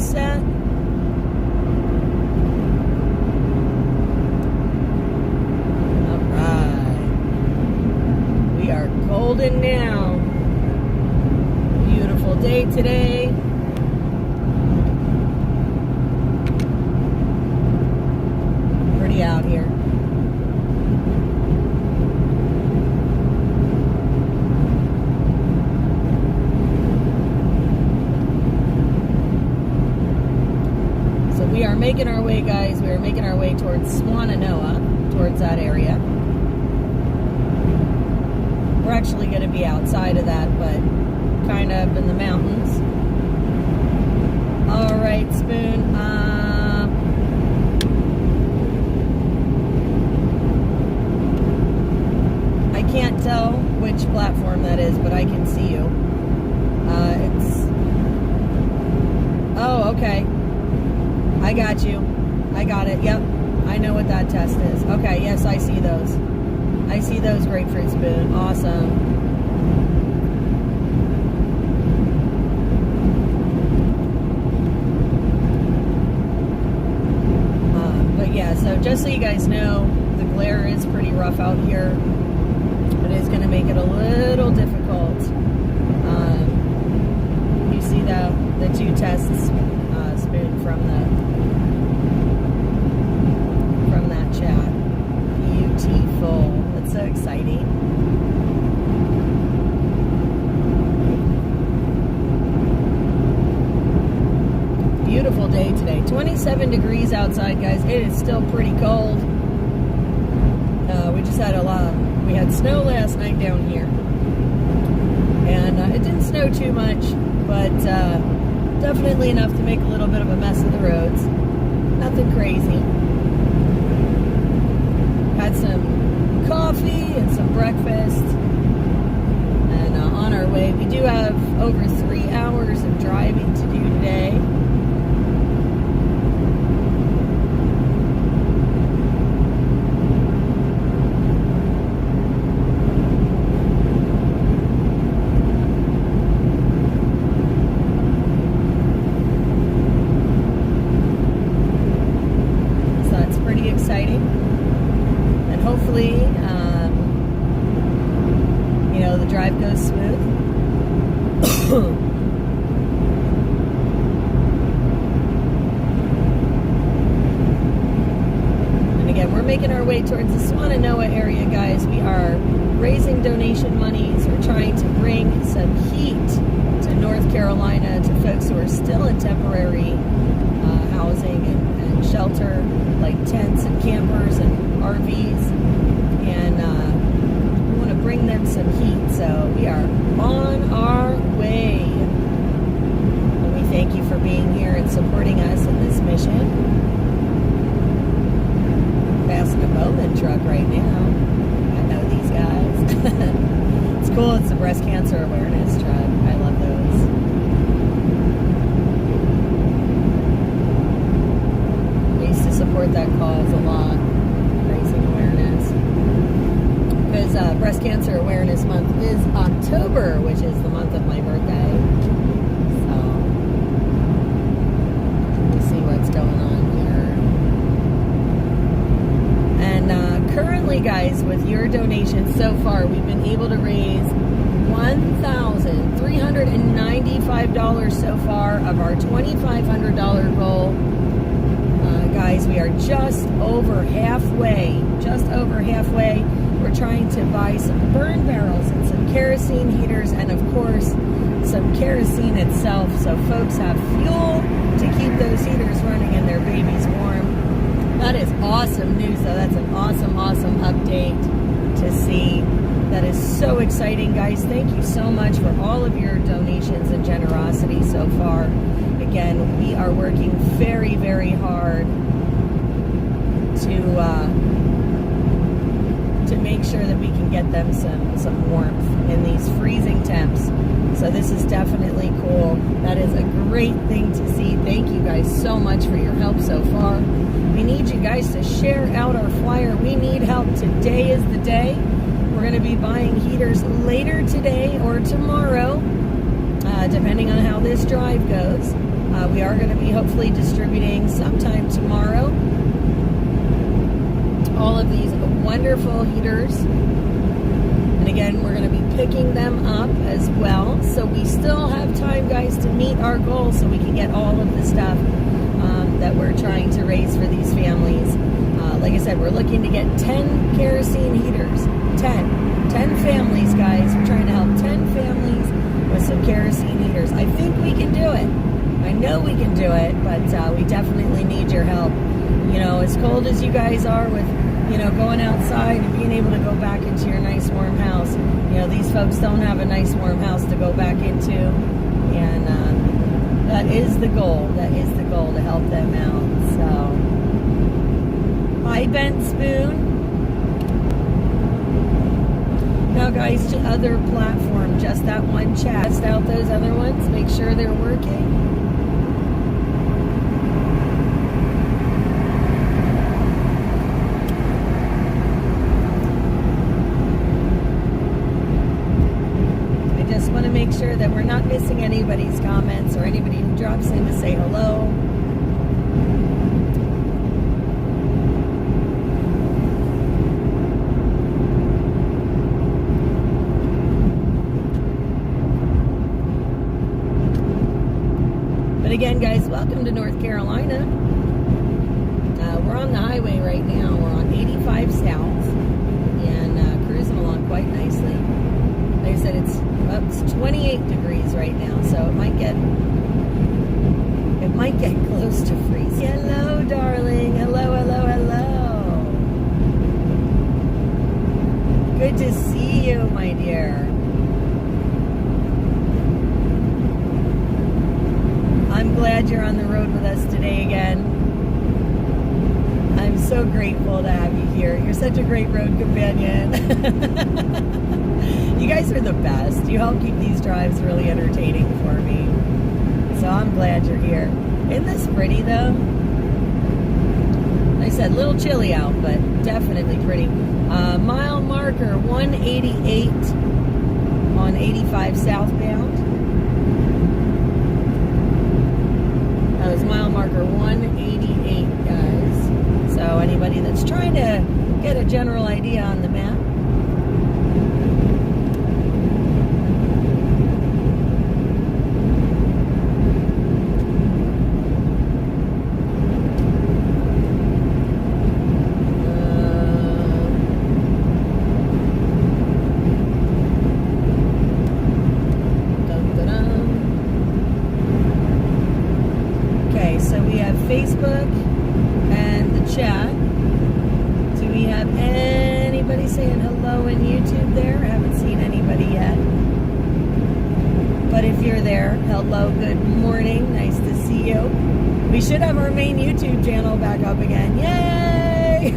set. All right. We are golden now. Beautiful day today. Pretty out here. We are making our way, guys. We are making our way towards Swannanoa, towards that area. We're actually going to be outside of that, but kind of in the mountains. All right, Spoon. I can't tell which platform that is, but I can see you. Oh, okay. I got you. I got it. Yep. I know what that test is. Okay, yes, I see those. I see those, Grapefruit Spoon. Awesome. But yeah, so just so you guys know, the glare is pretty rough out here. It is going to make it a little difficult. You see the two tests, Spoon, from that chat. Beautiful. That's so exciting. Beautiful day today. 27 degrees outside, guys. It is still pretty cold. We just had we had snow last night down here. And it didn't snow too much, but definitely enough to make a little bit of a mess of the roads. Nothing crazy. Had some coffee and some breakfast, and on our way. We do have over 3 hours of driving to do today. So that's pretty exciting. Hopefully, the drive goes smooth. And again, we're making our way towards the Swannanoa area, guys. We are raising donation monies. We're trying to bring some heat to North Carolina to folks who are still in temporary housing and shelter, like tents and campers and RVs, and we want to bring them some heat. So we are on our way, and we thank you for being here and supporting us in this mission. Passing a Bowman truck right now. I know these guys. It's cool. It's the breast cancer awareness truck. I love those. I used to support that cause a lot. Awareness, because Breast Cancer Awareness Month is October, which is the month of my birthday. So let's see what's going on here. And currently, guys, with your donations so far, we've been able to raise $1,395 so far of our $2,500 goal. Guys, we are just over halfway. We're trying to buy some burn barrels and some kerosene heaters, and of course some kerosene itself, so folks have fuel to keep those heaters running and their babies warm. That is awesome news, though. That's an awesome update to see. That is so exciting, guys. Thank you so much for all of your donations and generosity so far. Again, we are working very, very hard to make sure that we can get them some warmth in these freezing temps. So this is definitely cool. That is a great thing to see. Thank you guys so much for your help so far. We need you guys to share out our flyer. We need help. Today is the day. We're going to be buying heaters later today or tomorrow, depending on how this drive goes. We are going to be hopefully distributing sometime tomorrow all of these wonderful heaters. And again, we're going to be picking them up as well. So we still have time, guys, to meet our goal so we can get all of the stuff that we're trying to raise for these families. Like I said, we're looking to get 10 kerosene heaters. 10 families, guys. We're trying to help 10 families with some kerosene heaters. I think we can do it. I know we can do it, but we definitely need your help. You know, as cold as you guys are with, you know, going outside and being able to go back into your nice warm house, you know, these folks don't have a nice warm house to go back into, and that is the goal. That is the goal, to help them out. So, hi, Bent Spoon. Now, guys, to other platform, just that one chat. Test out those other ones. Make sure they're working. I just want to make sure that we're not missing anybody's comments or anybody who drops in to say hello. But again, guys, welcome to North Carolina. We're on the highway right now. We're on 85 South and cruising along quite nicely. Like I said, it's 28 degrees right now, so it might get close to freezing. Hello, darling. Hello, hello, hello. Good to see you, my dear. I'm glad you're on the road with us today again. I'm so grateful to have you here. You're such a great road companion. You guys are the best. You help keep these drives really entertaining for me. So I'm glad you're here. Isn't this pretty, though? Like I said, a little chilly out, but definitely pretty. Mile marker 188 on 85 southbound. That was mile marker 188, guys. So anybody that's trying to get a general idea on the map. Facebook and the chat. Do we have anybody saying hello in YouTube there? I haven't seen anybody yet. But if you're there, hello, good morning. Nice to see you. We should have our main YouTube channel back up again. Yay!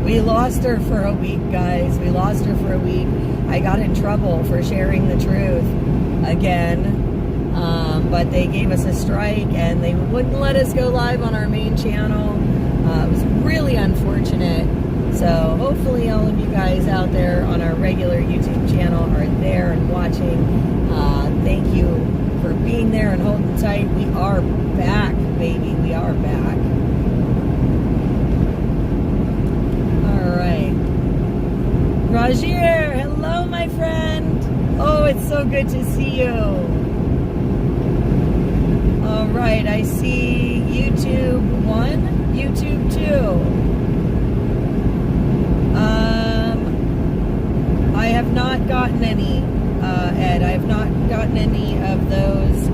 We lost her for a week, guys. We lost her for a week. I got in trouble for sharing the truth again. But they gave us a strike and they wouldn't let us go live on our main channel. It was really unfortunate. So hopefully all of you guys out there on our regular YouTube channel are there and watching. Thank you for being there and holding tight. We are back, baby. We are back. All right. Rajir, hello, my friend. Oh, it's so good to see you. All right, I see YouTube 1, YouTube 2. I have not gotten any, Ed. I have not gotten any of those.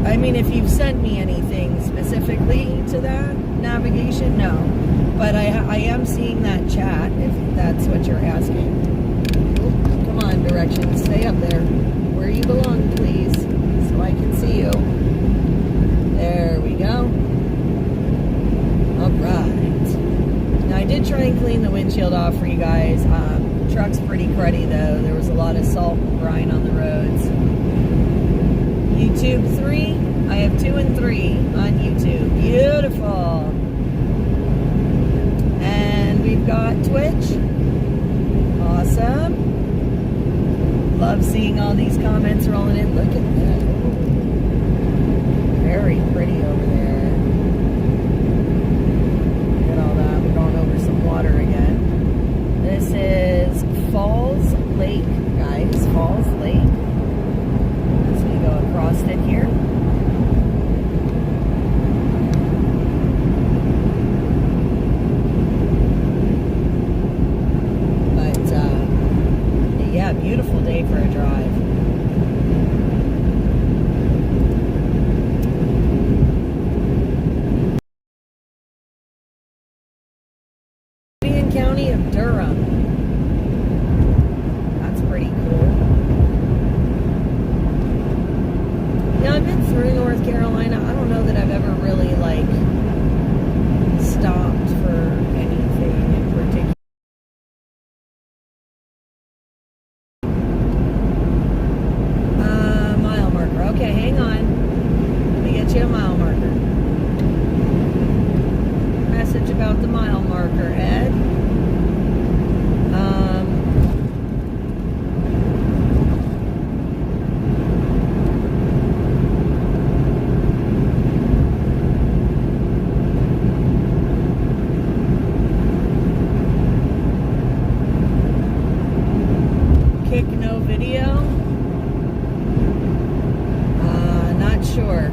I mean, if you've sent me anything specifically to that navigation, no. But I am seeing that chat, if that's what you're asking. Oh, come on, directions. Stay up there. Where you belong, please. So I can see you. There we go. All right. Now I did try and clean the windshield off for you guys. Truck's pretty cruddy though. There was a lot of salt and brine on the roads. YouTube 3. I have 2 and 3 on YouTube. Beautiful. And we've got Twitch. Awesome. Love seeing all these comments rolling in. Look at that. I've been through North Carolina. I don't know that I've ever really, like, stopped for anything in particular. Mile marker. Okay, hang on. Let me get you a mile marker. Message about the mile marker, Ed. Kick no video. Not sure.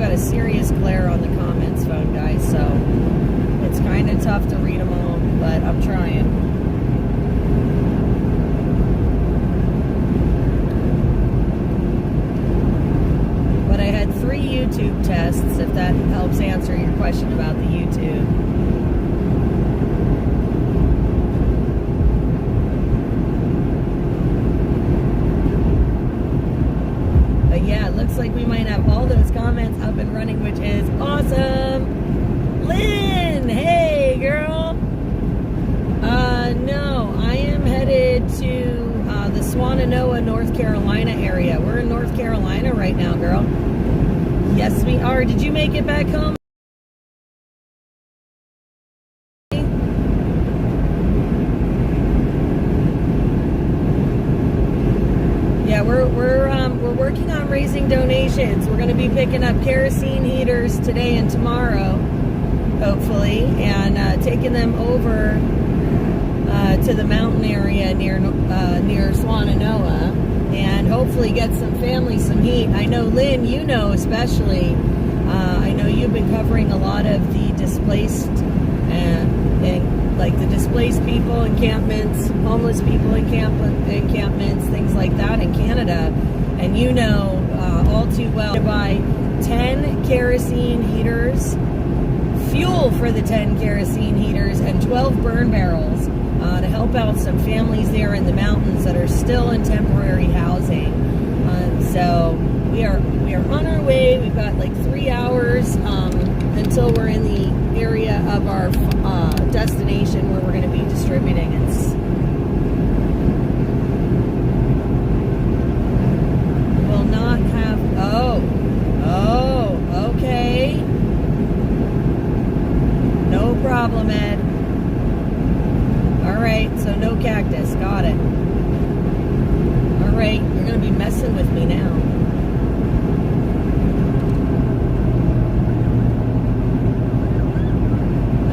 A serious glare on the comments phone, guys, so it's kind of tough to read them all, but I'm trying. But I had 3 YouTube tests, if that helps answer your question about the YouTube. Yeah, it looks like we might have all those comments up and running, which is awesome. Lynn, hey girl. No, I am headed to the Swannanoa, North Carolina area. We're in North Carolina right now, girl. Yes, we are. Did you make it back home? Yeah, we're working on raising donations. We're going to be picking up kerosene heaters today and tomorrow, hopefully, and taking them over to the mountain area near Swannanoa, and hopefully get some families some heat. I know, Lynn, you know especially. I know you've been covering a lot of the displaced and like the displaced people encampments, homeless people encampments, things like that in Canada. And you know all too well to buy 10 kerosene heaters, fuel for the 10 kerosene heaters, and 12 burn barrels to help out some families there in the mountains that are still in temporary housing. So we are on our way. We've got like 3 hours until we're in the area of our destination where we're going to be distributing it. Will not have. Oh, okay. No problem, Ed. All right, so no cactus. Got it. All right, you're going to be messing with me now.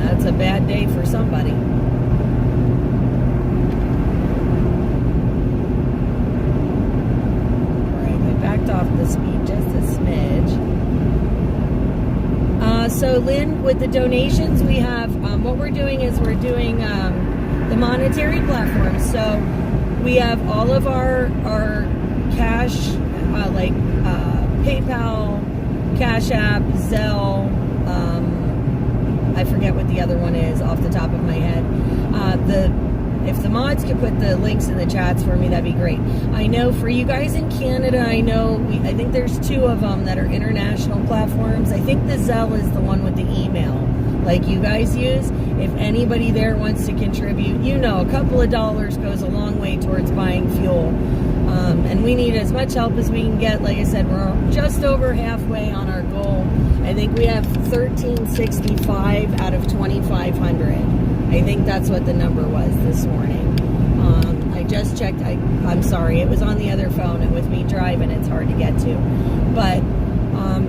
That's a bad day for somebody. All right, I backed off the speed just a smidge. So Lynn, with the donations, we have, what we're doing is we're doing the monetary platforms. So we have all of our cash, like PayPal, Cash App, Zelle, I forget what the other one is off the top of my head. If the mods could put the links in the chats for me, that'd be great. I know for you guys in Canada, I think there's 2 of them that are international platforms. I think the Zelle is the one with the email, like you guys use. If anybody there wants to contribute, you know, a couple of dollars goes a long way towards buying fuel. And we need as much help as we can get. Like I said, we're just over halfway on our goal. I think we have 1365 out of 2,500. I think that's what the number was this morning. I just checked. I'm sorry, it was on the other phone, and with me driving, it's hard to get to. But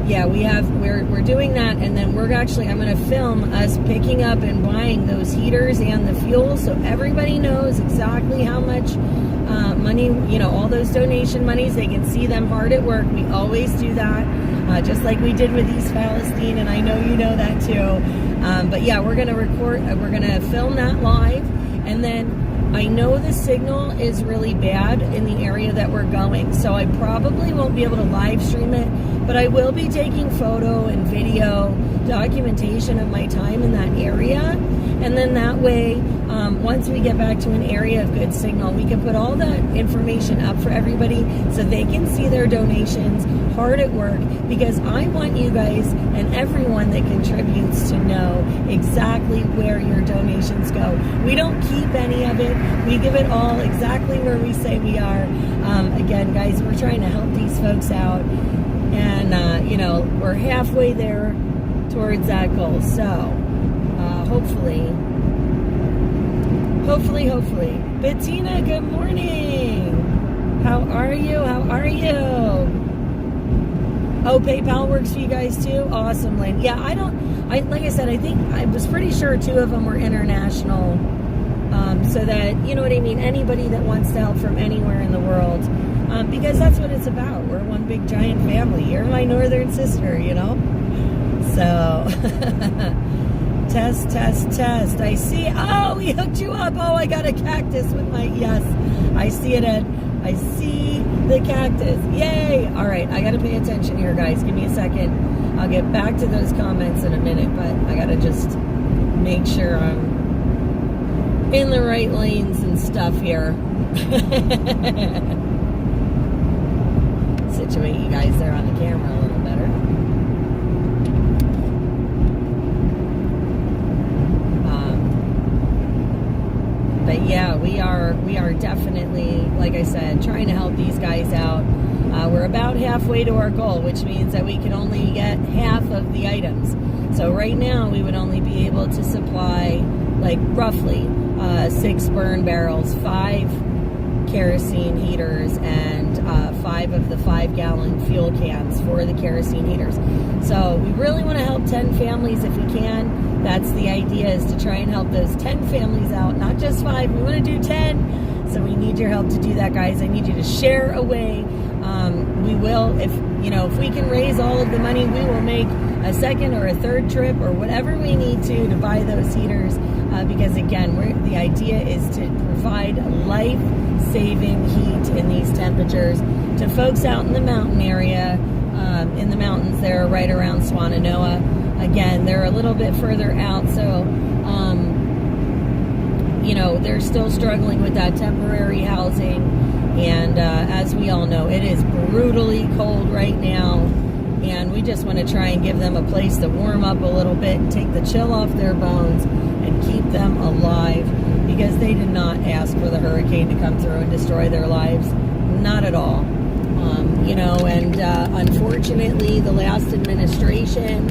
yeah, we're doing that, and then I'm going to film us picking up and buying those heaters and the fuel, so everybody knows exactly how much money, you know, all those donation monies, they can see them hard at work. We always do that, just like we did with East Palestine, and I know you know that too. But yeah, we're going to film that live, and then I know the signal is really bad in the area that we're going, so I probably won't be able to live stream it, but I will be taking photo and video documentation of my time in that area. And then that way, once we get back to an area of good signal, we can put all that information up for everybody so they can see their donations hard at work, because I want you guys and everyone that contributes to know exactly where your donations go. We don't keep any of it. We give it all exactly where we say we are. Again, guys, we're trying to help these folks out, and you know, we're halfway there towards that goal. So hopefully. Bettina, good morning. How are you? Oh, PayPal works for you guys too? Awesome, Lynn. Yeah, like I said, I think I was pretty sure 2 of them were international. So that, you know what I mean, anybody that wants to help from anywhere in the world, because that's what it's about. We're one big giant family. You're my northern sister, you know? So, test. I see. Oh, we hooked you up. Oh, I got a cactus with my, yes. I see it, Ed. I see the cactus. Yay. All right, I got to pay attention here, guys. Give me a second. I'll get back to those comments in a minute, but I got to just make sure I'm in the right lanes and stuff here. Situate you guys there on the camera a little better. But yeah, we are definitely, like I said, trying to help these guys out. We're about halfway to our goal, which means that we can only get half of the items. So right now we would only be able to supply like roughly 6 burn barrels, 5 kerosene heaters, and 5 of the 5-gallon fuel cans for the kerosene heaters. So we really want to help 10 families if we can. That's the idea, is to try and help those 10 families out, not just 5. We want to do 10. So we need your help to do that, guys. I need you to share away. We will, if we can raise all of the money, we will make a second or a third trip or whatever we need to buy those heaters. Because again, the idea is to provide life-saving heat in these temperatures to folks out in the mountain area, in the mountains there right around Swannanoa. Again, they're a little bit further out, so they're still struggling with that temporary housing. And as we all know, it is brutally cold right now, and we just want to try and give them a place to warm up a little bit and take the chill off their bones and keep them alive, because they did not ask for the hurricane to come through and destroy their lives. Not at all. Unfortunately, the last administration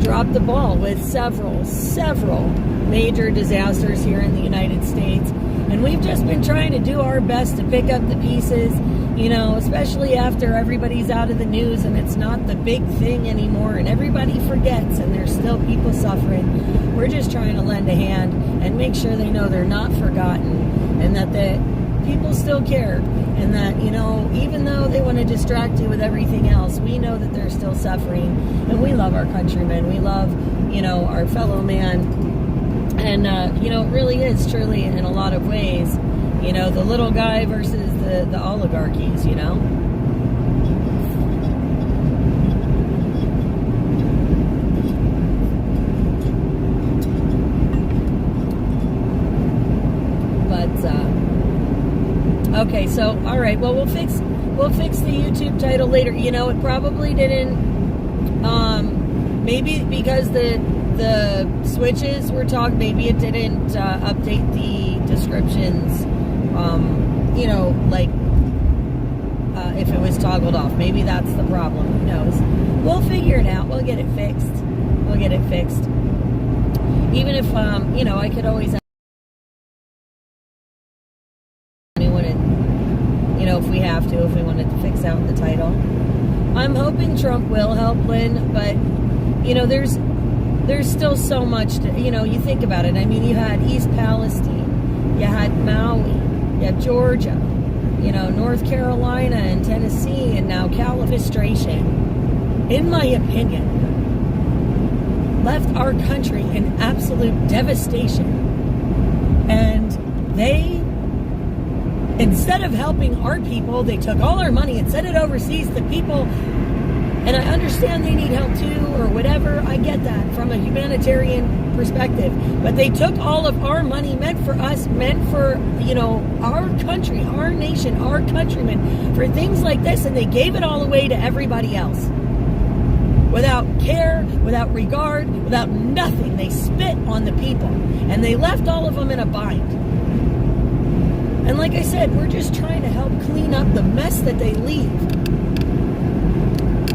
dropped the ball with several major disasters here in the United States. And we've just been trying to do our best to pick up the pieces, especially after everybody's out of the news and it's not the big thing anymore and everybody forgets and there's still people suffering. We're just trying to lend a hand and make sure they know they're not forgotten, and that the people still care, and that, even though they want to distract you with everything else, we know that they're still suffering, and we love our countrymen. We love, our fellow man. And, it really is truly, in a lot of ways, the little guy versus the oligarchies, But, okay, so, all right, well, we'll fix the YouTube title later. It probably didn't, maybe because the switches were talking, maybe it didn't update the descriptions, if it was toggled off. Maybe that's the problem. Who knows? We'll figure it out. We'll get it fixed. Even if, I could always anyone, if we have to, if we wanted to fix out the title. I'm hoping Trump will help, Lynn, but, there's still so much to, you think about it. I mean, you had East Palestine, you had Maui, you have Georgia, North Carolina and Tennessee, and now California. Administration, in my opinion, left our country in absolute devastation. And they, instead of helping our people, they took all our money and sent it overseas to people. And I understand they need help too, or whatever. I get that from a humanitarian perspective. But they took all of our money meant for us, meant for, our country, our nation, our countrymen, for things like this, and they gave it all away to everybody else. Without care, without regard, without nothing. They spit on the people. And they left all of them in a bind. And like I said, we're just trying to help clean up the mess that they leave.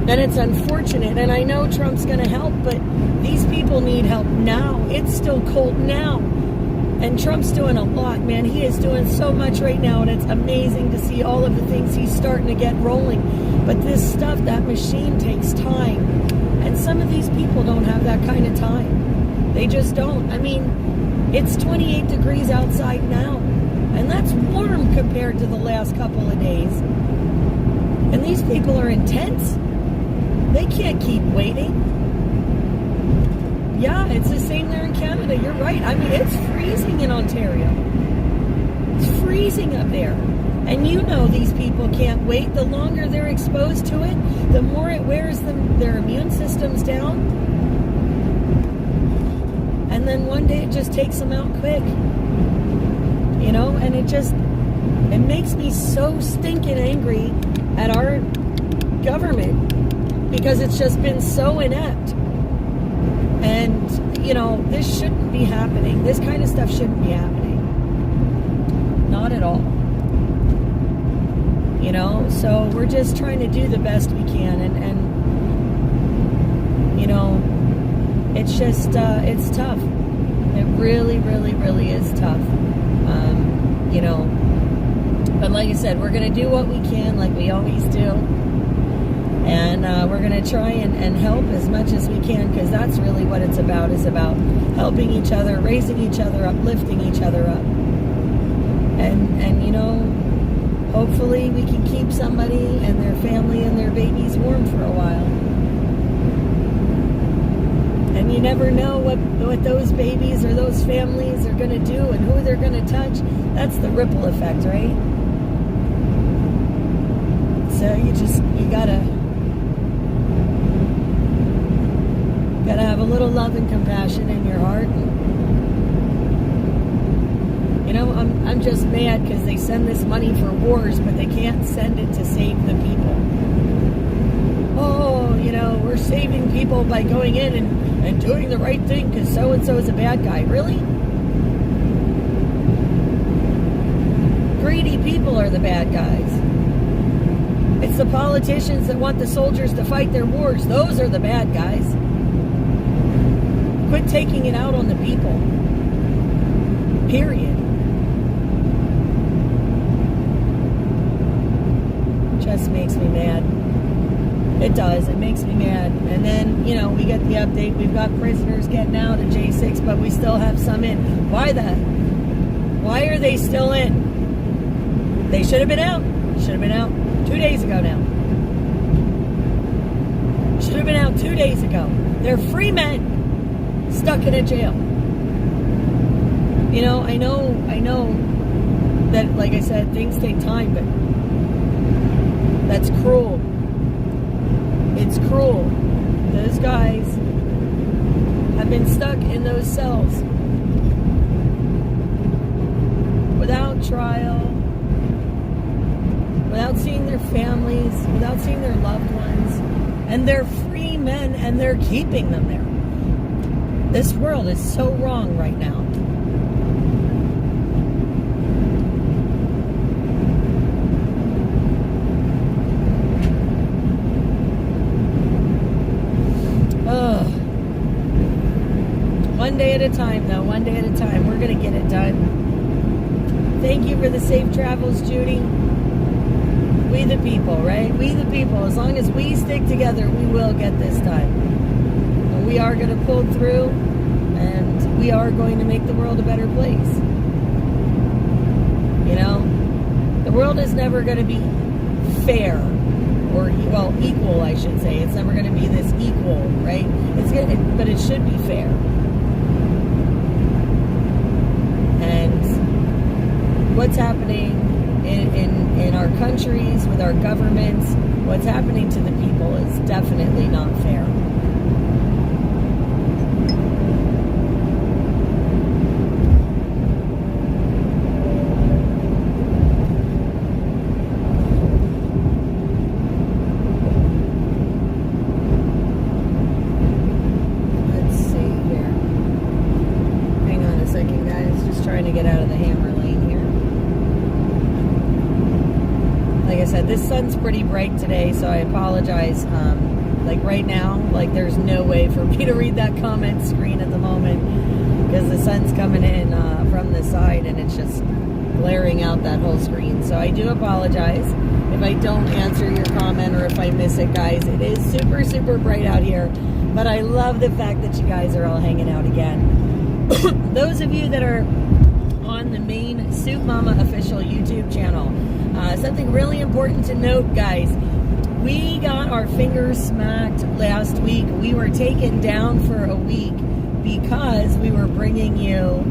And it's unfortunate, and I know Trump's going to help, but these people need help now. It's still cold now. And Trump's doing a lot, man. He is doing so much right now, and it's amazing to see all of the things he's starting to get rolling. But this stuff, that machine takes time. And some of these people don't have that kind of time. They just don't. I mean, it's 28 degrees outside now. And that's warm compared to the last couple of days. And these people are intense. They can't keep waiting. Yeah, it's the same there in Canada. You're right. I mean, it's freezing in Ontario. It's freezing up there. And these people can't wait. The longer they're exposed to it, the more it wears their immune systems down. And then one day it just takes them out quick. And it makes me so stinking angry at our government, because it's just been so inept. And, this shouldn't be happening. This kind of stuff shouldn't be happening. Not at all. So we're just trying to do the best we can. And it's just, it's tough. It really, really, really is tough. But like I said, we're going to do what we can, like we always do. And we're going to try and help as much as we can, because that's really what it's about, is about helping each other, raising each other up, lifting each other up. And hopefully we can keep somebody and their family and their babies warm for a while. And you never know what those babies or those families are going to do and who they're going to touch. That's the ripple effect, right? So you gotta have a little love and compassion in your heart. I'm just mad because they send this money for wars, but they can't send it to save the people. Oh, we're saving people by going in and doing the right thing because so-and-so is a bad guy. Really? Greedy people are the bad guys. It's the politicians that want the soldiers to fight their wars. Those are the bad guys. Quit taking it out on the people. Period. Just makes me mad. It does. It makes me mad. And then, we get the update. We've got prisoners getting out at J6, but we still have some in. Why that? Why are they still in? They should have been out. Should have been out 2 days ago now. Should have been out 2 days ago. They're free men stuck in a jail. I know that, like I said, things take time, but that's cruel. It's cruel. Those guys have been stuck in those cells without trial, without seeing their families, without seeing their loved ones. And they're free men, and they're keeping them there. This world is so wrong right now. One day at a time, though. One day at a time. We're going to get it done. Thank you for the safe travels, Judy. We the people, right? We the people. As long as we stick together, we will get this done. And we are going to pull through, and we are going to make the world a better place. The world is never going to be fair, or, equal, I should say. It's never going to be this equal, right? But it should be fair. And what's happening in our countries, with our governments, what's happening to the people is definitely not fair. Trying to get out of the hammer lane here. Like I said, this sun's pretty bright today, so I apologize. Like right now, like there's no way for me to read that comment screen at the moment because the sun's coming in from the side and it's just glaring out that whole screen. So I do apologize if I don't answer your comment or if I miss it, guys. It is super, super bright out here, but I love the fact that you guys are all hanging out again. Those of you that are on the main Soup Mama official YouTube channel, something really important to note, guys. We got our fingers smacked last week. We were taken down for a week because we were bringing you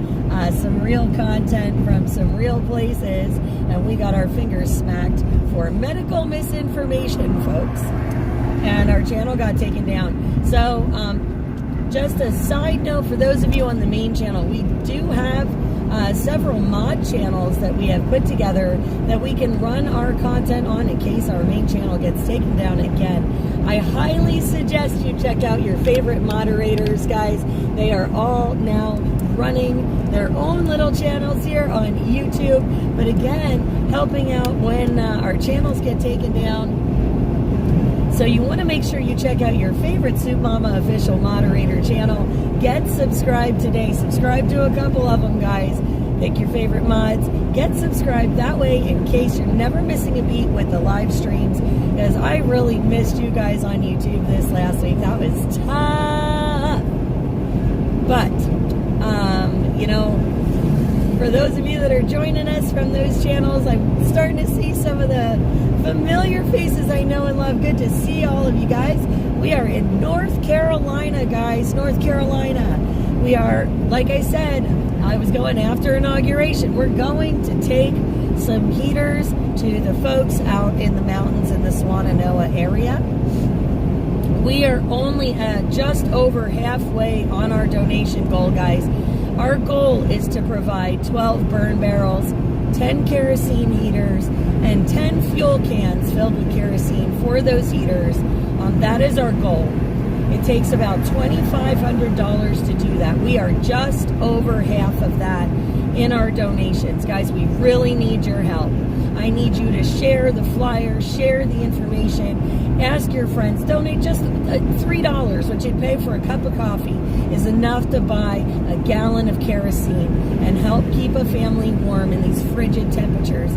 some real content from some real places, and we got our fingers smacked for medical misinformation, folks. And our channel got taken down. So, just a side note for those of you on the main channel, we do have several mod channels that we have put together that we can run our content on in case our main channel gets taken down again. I highly suggest you check out your favorite moderators, guys. They are all now running their own little channels here on YouTube, but again, helping out when our channels get taken down. So you want to make sure you check out your favorite Soup Mama official moderator channel. Get subscribed today. Subscribe to a couple of them, guys. Pick your favorite mods. Get subscribed that way in case you're never missing a beat with the live streams. Because I really missed you guys on YouTube this last week. That was tough. But, you know, for those of you that are joining us from those channels, I'm starting to see some of the familiar faces I know and love. Good to see all of you guys. We are in North Carolina, guys. North Carolina. We are, like I said, I was going after inauguration. We're going to take some heaters to the folks out in the mountains in the Swannanoa area. We are only at just over halfway on our donation goal, guys. Our goal is to provide 12 burn barrels, 10 kerosene heaters, and 10 fuel cans filled with kerosene for those heaters. That is our goal. It takes about $2,500 to do that. We are just over half of that in our donations. Guys, we really need your help. I need you to share the flyer, share the information, ask your friends, donate just $3, which you'd pay for a cup of coffee, is enough to buy a gallon of kerosene and help keep a family warm in these frigid temperatures.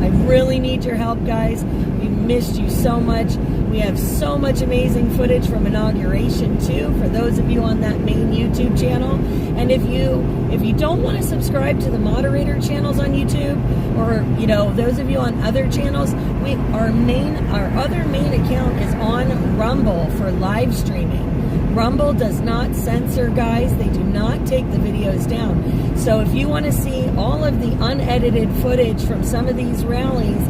I really need your help, guys. We missed you so much. We have so much amazing footage from inauguration too, for those of you on that main YouTube channel. And if you don't want to subscribe to the moderator channels on YouTube, or you know, those of you on other channels, our other main account is on Rumble for live streaming. Rumble does not censor, guys. They do not take the videos down. So if you want to see all of the unedited footage from some of these rallies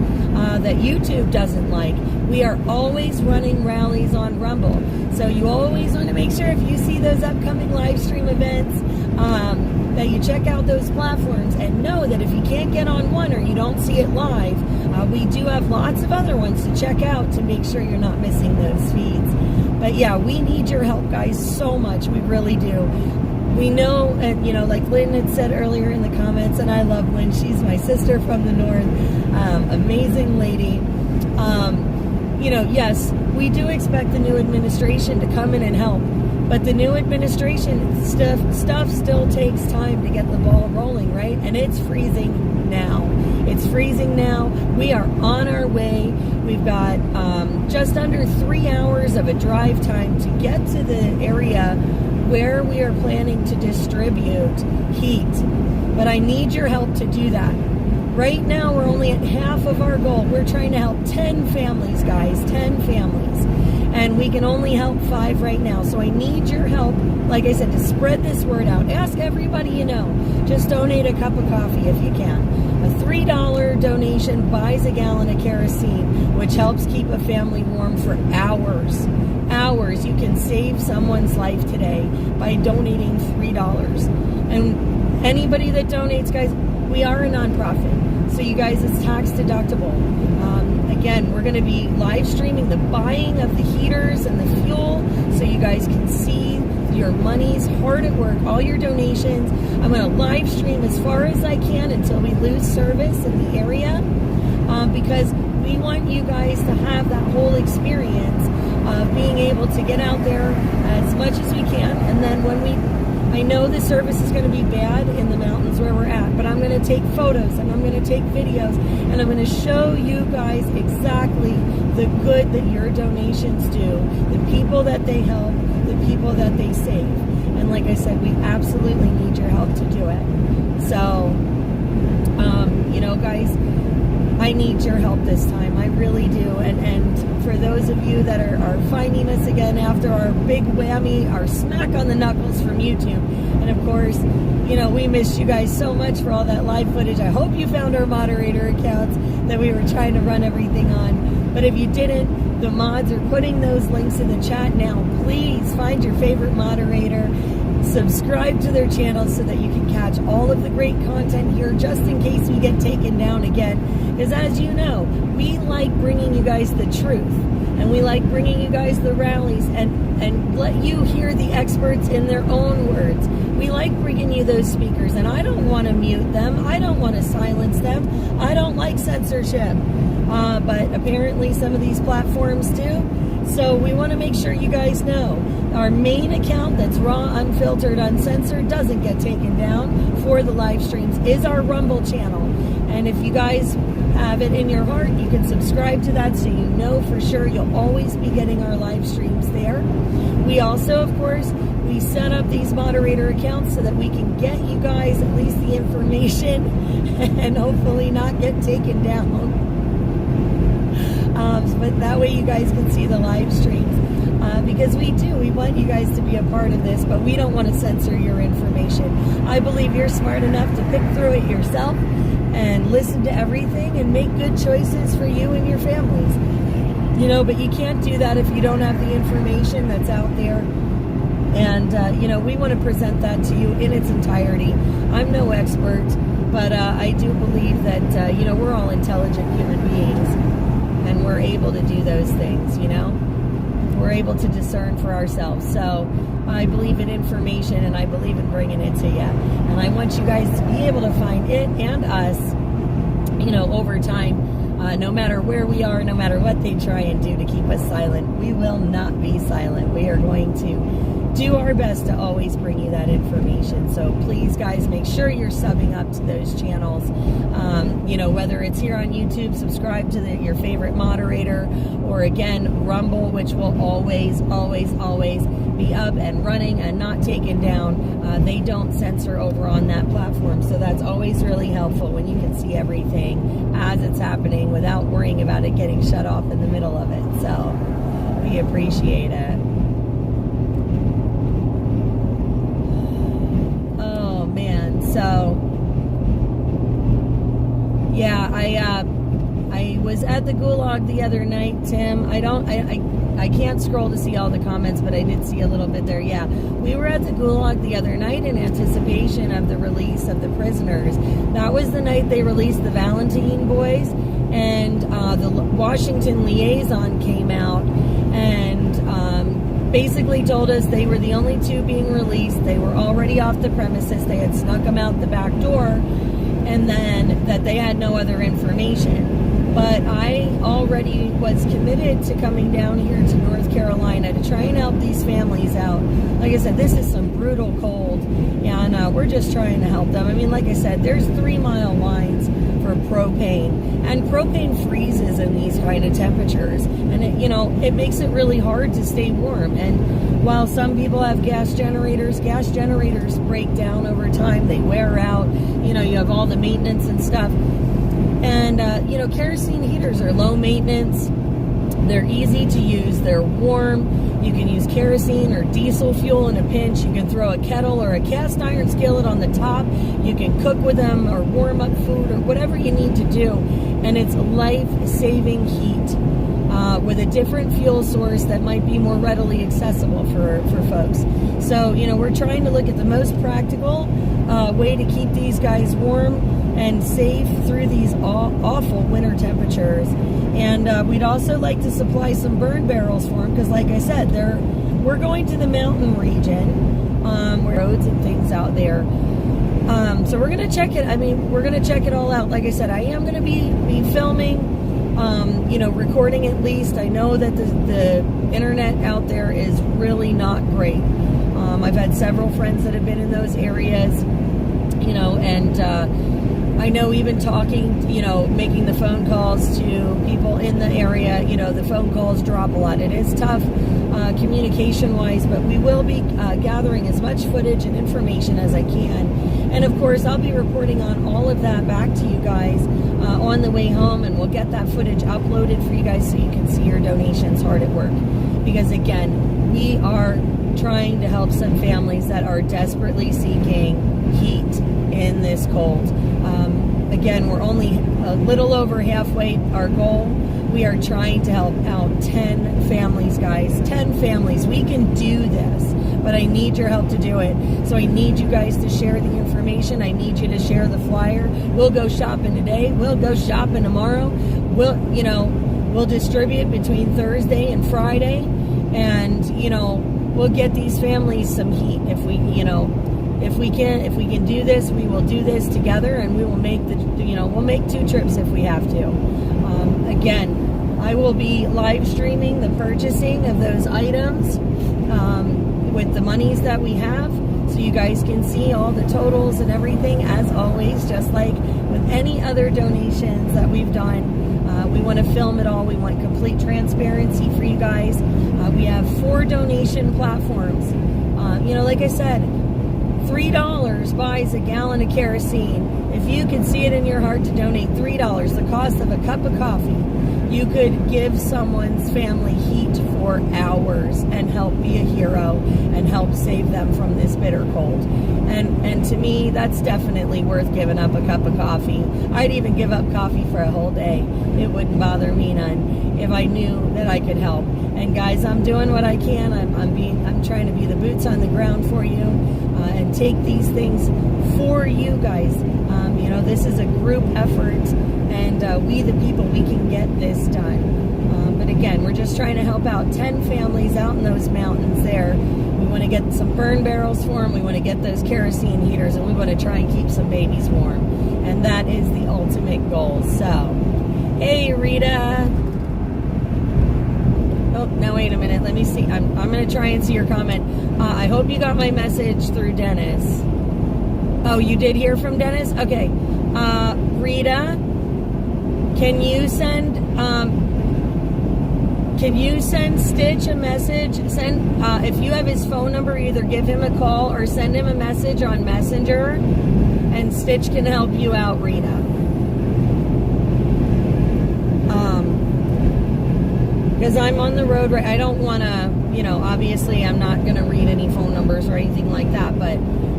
that YouTube doesn't like, we are always running rallies on Rumble. So you always want to make sure if you see those upcoming live stream events, that you check out those platforms and know that if you can't get on one or you don't see it live, we do have lots of other ones to check out to make sure you're not missing those feeds. But yeah, we need your help, guys, so much. We really do. We know, and you know, like Lynn had said earlier in the comments, and I love Lynn, she's my sister from the north, amazing lady. You know, yes, we do expect the new administration to come in and help, but the new administration stuff still takes time to get the ball rolling, right? And it's freezing now. It's freezing now. We are on our way. We've got just under 3 hours of a drive time to get to the area where we are planning to distribute heat. But I need your help to do that. Right now, we're only at half of our goal. We're trying to help 10 families, guys, 10 families. And we can only help 5 right now. So I need your help, like I said, to spread this word out. Ask everybody you know. Just donate a cup of coffee if you can. A $3 donation buys a gallon of kerosene, which helps keep a family warm for hours. Hours. You can save someone's life today by donating $3. And anybody that donates, guys, we are a nonprofit. So you guys, it's tax deductible. Again, we're going to be live streaming the buying of the heaters and the fuel so you guys can see your money's hard at work, all your donations. I'm going to live stream as far as I can until we lose service in the area, because we want you guys to have that whole experience of being able to get out there as much as we can. And then I know the service is going to be bad in the mountains where we're at, but I'm going to take photos and I'm going to take videos and I'm going to show you guys exactly the good that your donations do, the people that they help, the people that they save. And like I said, we absolutely need your help to do it. So, guys, I need your help this time. I really do. And for those of you that are finding us again after our big whammy, our smack on the knuckles from YouTube, and of course, we missed you guys so much for all that live footage. I hope you found our moderator accounts that we were trying to run everything on. But if you didn't, the mods are putting those links in the chat now. Please find your favorite moderator, subscribe to their channel so that you can catch all of the great content here just in case we get taken down again. Because as you know, we like bringing you guys the truth, and we like bringing you guys the rallies and let you hear the experts in their own words. We like bringing you those speakers, and I don't want to mute them. I don't want to silence them. I don't like censorship. But apparently some of these platforms do. So we want to make sure you guys know our main account that's raw, unfiltered, uncensored, doesn't get taken down for the live streams, is our Rumble channel. And if you guys have it in your heart, you can subscribe to that so you know for sure you'll always be getting our live streams there. We also, of course, we set up these moderator accounts so that we can get you guys at least the information and hopefully not get taken down. But that way you guys can see the live streams. Because we want you guys to be a part of this, but we don't want to censor your information. I believe you're smart enough to pick through it yourself and listen to everything and make good choices for you and your families. But you can't do that if you don't have the information that's out there. And, we want to present that to you in its entirety. I'm no expert, but I do believe that, we're all intelligent human beings, and we're able to do those things, We're able to discern for ourselves. So I believe in information, and I believe in bringing it to you. And I want you guys to be able to find it and us, over time, no matter where we are, no matter what they try and do to keep us silent. We will not be silent. We are going to do our best to always bring you that information. So please, guys, make sure you're subbing up to those channels. Whether it's here on YouTube, subscribe to your favorite moderator, or again, Rumble, which will always, always, always be up and running and not taken down. They don't censor over on that platform. So that's always really helpful when you can see everything as it's happening without worrying about it getting shut off in the middle of it. So we appreciate it. So, yeah, I was at the Gulag the other night, Tim. I can't scroll to see all the comments, but I did see a little bit there. Yeah, we were at the Gulag the other night in anticipation of the release of the prisoners. That was the night they released the Valentine boys, and the Washington liaison came out and basically told us they were the only two being released. They were already off the premises. They had snuck them out the back door, and then that they had no other information. But I already was committed to coming down here to North Carolina to try and help these families out. Like I said, this is some brutal cold, and we're just trying to help them. I mean, like I said, there's 3-mile lines for propane, and propane freezes in these kind of temperatures, and it makes it really hard to stay warm. And while some people have gas generators break down over time. They wear out. You have all the maintenance and stuff. And kerosene heaters are low maintenance. They're easy to use. They're warm. You can use kerosene or diesel fuel in a pinch. You can throw a kettle or a cast iron skillet on the top. You can cook with them or warm up food or whatever you need to do. And it's life-saving heat with a different fuel source that might be more readily accessible for folks. So, we're trying to look at the most practical way to keep these guys warm and safe through these awful winter temperatures. And we'd also like to supply some burn barrels for them because, like I said, we're going to the mountain region, where roads and things out there. So we're going to check it. We're going to check it all out. Like I said, I am going to be filming, recording at least. I know that the internet out there is really not great. I've had several friends that have been in those areas, and I know even talking, making the phone calls to people in the area, the phone calls drop a lot. It is tough communication-wise, but we will be gathering as much footage and information as I can. And, of course, I'll be reporting on all of that back to you guys on the way home, and we'll get that footage uploaded for you guys so you can see your donations hard at work. Because, again, we are trying to help some families that are desperately seeking heat in this cold. Again, we're only a little over halfway our goal. We are trying to help out 10 families, guys. 10 families. We can do this, but I need your help to do it. So I need you guys to share the information. I need you to share the flyer. We'll go shopping today. We'll go shopping tomorrow. We'll distribute between Thursday and Friday, and we'll get these families some heat. If we can do this, we will do this together, and we will make we'll make 2 trips if we have to. Again, I will be live streaming the purchasing of those items with the monies that we have, so you guys can see all the totals and everything. As always, just like with any other donations that we've done, we want to film it all. We want complete transparency for you guys. We have 4 donation platforms. Like I said, $3 buys a gallon of kerosene. If you could see it in your heart to donate $3, the cost of a cup of coffee, you could give someone's family heat for hours and help be a hero and help save them from this bitter cold. And to me, that's definitely worth giving up a cup of coffee. I'd even give up coffee for a whole day. It wouldn't bother me none if I knew that I could help. And guys, I'm doing what I can. I'm trying to be the boots on the ground for you and take these things for you guys. This is a group effort, and we the people, we can get this done. But again, we're just trying to help out 10 families out in those mountains there. We want to get some burn barrels for them. We want to get those kerosene heaters, and we want to try and keep some babies warm. And that is the ultimate goal. So, hey, Rita. Oh, now wait a minute. Let me see. I'm going to try and see your comment. I hope you got my message through Dennis. Oh, you did hear from Dennis? Okay. Rita, can you send Stitch a message? If you have his phone number, either give him a call or send him a message on Messenger, and Stitch can help you out, Rita. Because I'm on the road, right? I don't want to, obviously I'm not going to read any phone numbers or anything like that, but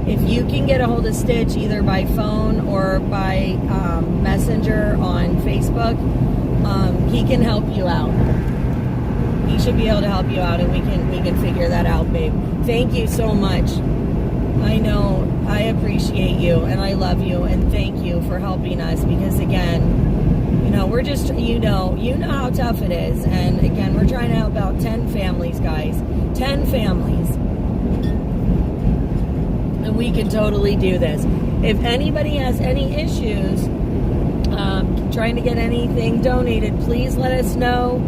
if you can get a hold of Stitch either by phone or by Messenger on Facebook, he can help you out. He should be able to help you out, and we can figure that out, babe. Thank you so much. I know I appreciate you, and I love you, and thank you for helping us, because again, we're just, you know how tough it is. And again, we're trying to help out 10 families, guys. 10 families. And we can totally do this. If anybody has any issues trying to get anything donated, please let us know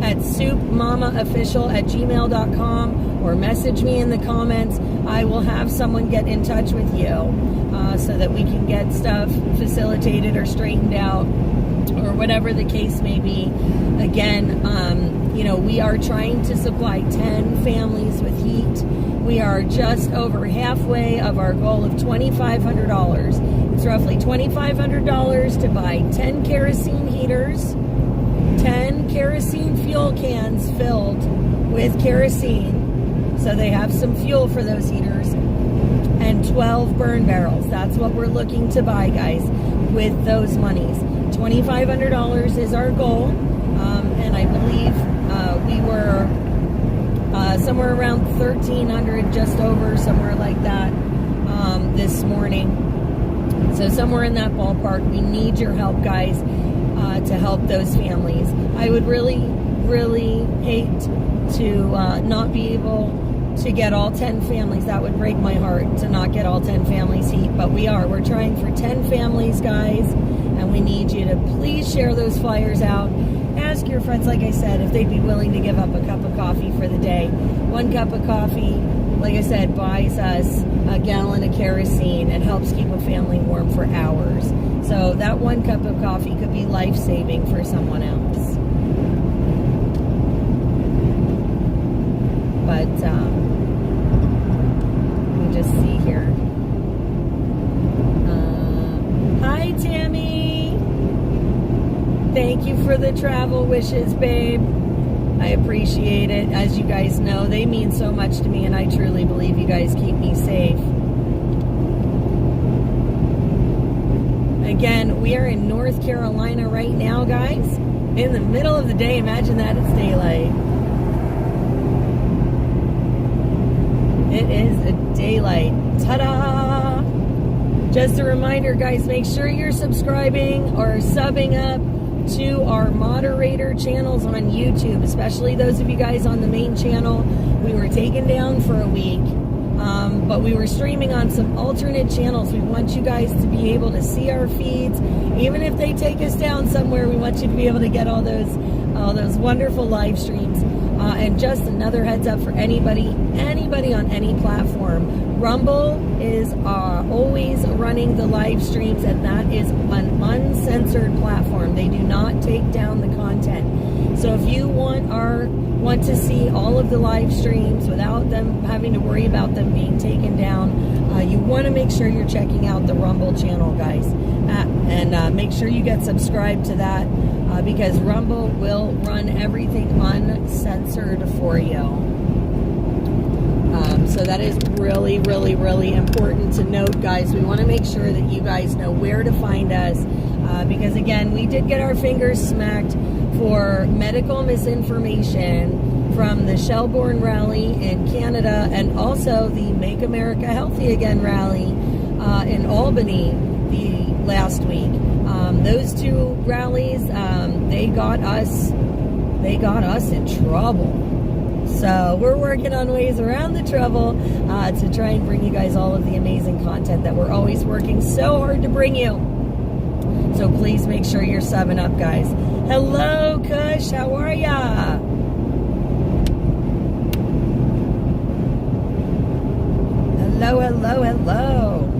at soupmamaofficial@gmail.com or message me in the comments. I will have someone get in touch with you so that we can get stuff facilitated or straightened out, or whatever the case may be. Again, we are trying to supply 10 families with heat. We are just over halfway of our goal of $2,500. It's roughly $2,500 to buy 10 kerosene heaters, 10 kerosene fuel cans filled with kerosene, so they have some fuel for those heaters, and 12 burn barrels. That's what we're looking to buy, guys, with those monies. $2,500 is our goal, and I believe we were somewhere around 1,300, just over, somewhere like that, this morning. So somewhere in that ballpark. We need your help, guys, to help those families. I would really, really hate to not be able to get all 10 families. That would break my heart to not get all 10 families heat, but we're trying for 10 families, guys, and we need you to please share those flyers out. Ask your friends, like I said, if they'd be willing to give up a cup of coffee for the day. 1 cup of coffee, like I said, buys us a gallon of kerosene and helps keep a family warm for hours. So that 1 cup of coffee could be life-saving for someone else. But let me just see here. Hi, Tammy. Thank you for the travel wishes, babe. I appreciate it. As you guys know, they mean so much to me, and I truly believe you guys keep me safe. Again, we are in North Carolina right now, guys. In the middle of the day. Imagine that, it's daylight. It is a daylight. Ta-da! Just a reminder, guys, make sure you're subscribing or subbing up to our moderator channels on YouTube, especially those of you guys on the main channel. We were taken down for a week, but we were streaming on some alternate channels. We want you guys to be able to see our feeds. Even if they take us down somewhere, we want you to be able to get all those wonderful live streams. And just another heads up for anybody on any platform. Rumble is always running the live streams, and that is an uncensored platform. They do not take down the content. So if you want to see all of the live streams without them having to worry about them being taken down, you want to make sure you're checking out the Rumble channel, guys, and make sure you get subscribed to that, because Rumble will run everything uncensored for you. So that is really, really, really important to note, guys. We want to make sure that you guys know where to find us, because again, we did get our fingers smacked for medical misinformation from the Shelbourne rally in Canada, and also the Make America Healthy Again rally in Albany last week. Those two rallies, they got us in trouble. So we're working on ways around the trouble to try and bring you guys all of the amazing content that we're always working so hard to bring you. So please make sure you're subbing up, guys. Hello, Kush. How are ya? Hello, hello, hello.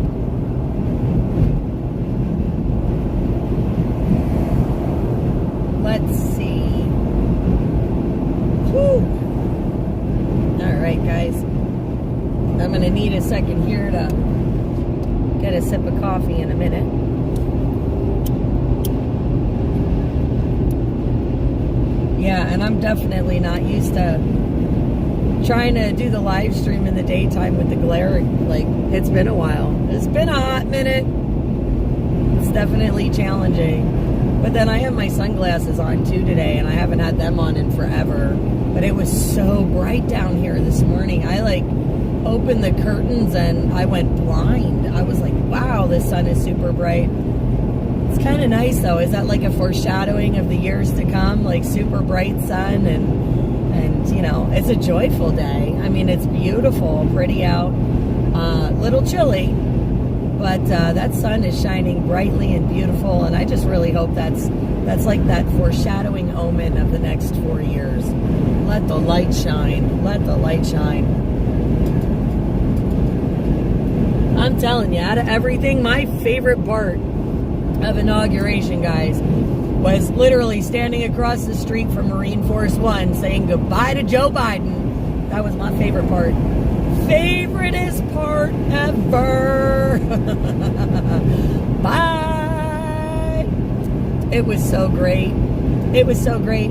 Let's see. Whew. All right, guys. I'm going to need a second here to get a sip of coffee in a minute. Yeah, and I'm definitely not used to trying to do the live stream in the daytime with the glare. Like, it's been a while. It's been a hot minute. It's definitely challenging. But then I have my sunglasses on too today, and I haven't had them on in forever. But it was so bright down here this morning. I opened the curtains and I went blind. I was like, wow, the sun is super bright. It's kind of nice though. Is that like a foreshadowing of the years to come? Like super bright sun, and you know, it's a joyful day. I mean, it's beautiful, pretty out, little chilly, but that sun is shining brightly and beautiful, and I just really hope that's like that foreshadowing omen of the next 4 years. Let the light shine. Let the light shine. I'm telling you, out of everything, my favorite part of inauguration, guys, was literally standing across the street from Marine Force One saying goodbye to Joe Biden. That was my favorite part. Favoriteest part ever. Bye. It was so great. It was so great.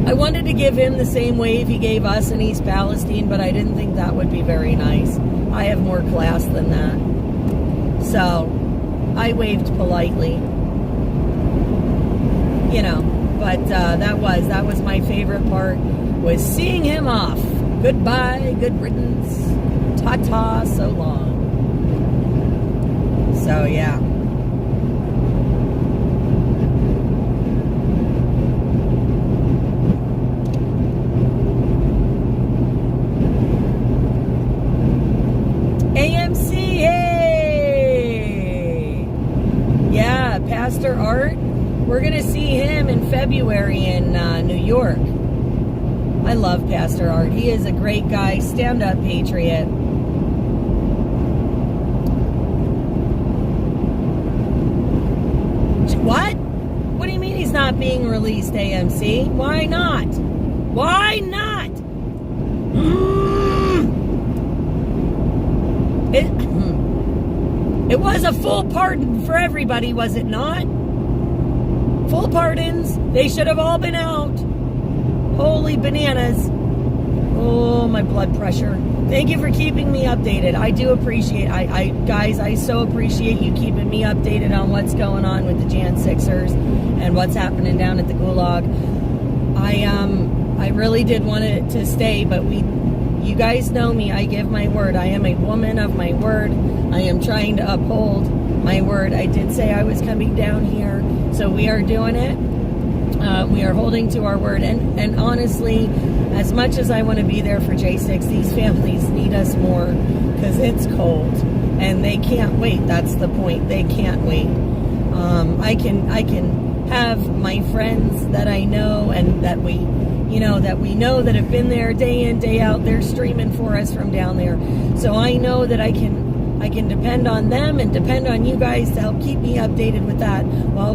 I wanted to give him the same wave he gave us in East Palestine, but I didn't think that would be very nice. I have more class than that. So I waved politely. You know, but that was my favorite part, was seeing him off. Goodbye, good riddance, ta-ta, so long. So yeah. AMC, hey! Yeah, Pastor Art. We're going to see him in February in New York. I love Pastor Art. He is a great guy, stand-up patriot. What? What do you mean he's not being released, AMC? Why not? Why not? It was a full pardon for everybody, was it not? Full pardons. They should have all been out. Holy bananas. Oh, my blood pressure. Thank you for keeping me updated. I do appreciate, guys, I so appreciate you keeping me updated on what's going on with the Jan Sixers and what's happening down at the Gulag. I really did want it to stay, but you guys know me. I give my word. I am a woman of my word. I am trying to uphold my word. I did say I was coming down here, so we are doing it. We are holding to our word, and honestly, as much as I want to be there for J6, these families need us more because it's cold and they can't wait. That's the point. They can't wait. I can have my friends that I know and that we know that have been there day in, day out. They're streaming for us from down there, so I know that I can depend on them and depend on you guys to help keep me updated with that while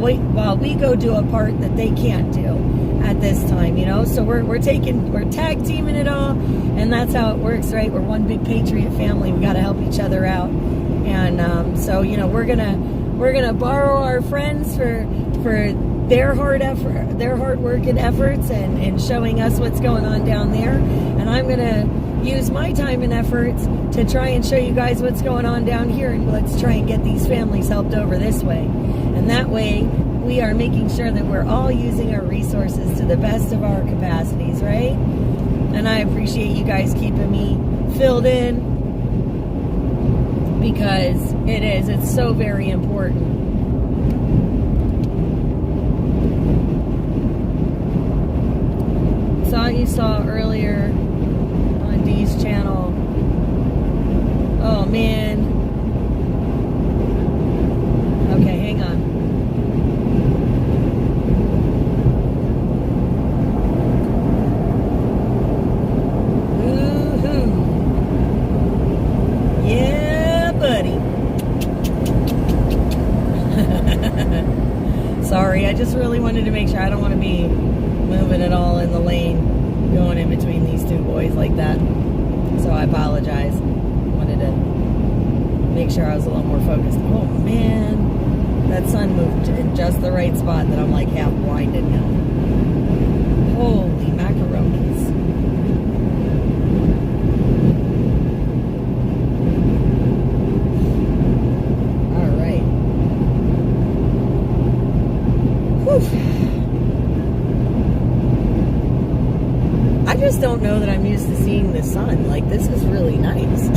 we go do a part that they can't do at this time, So we're tag teaming it all, and that's how it works, right? We're one big patriot family. We got to help each other out, and so we're gonna borrow our friends for their hard work and efforts and showing us what's going on down there, and I'm gonna use my time and efforts to try and show you guys what's going on down here, and let's try and get these families helped over this way. And that way we are making sure that we're all using our resources to the best of our capacities, right? And I appreciate you guys keeping me filled in, because it's so very important. You saw earlier on Dee's channel. Oh man. Okay, hang on. Woohoo. Yeah, buddy. Sorry, I just really wanted to make sure. I don't want to be moving it all in the lane, going in between these two boys like that. So I apologize. Wanted to make sure I was a little more focused. Oh man, that sun moved in just the right spot that I'm like half blinded now. Holy macaronis. All right. Whew. I just don't know that I'm used to seeing the sun. Like, this is really nice.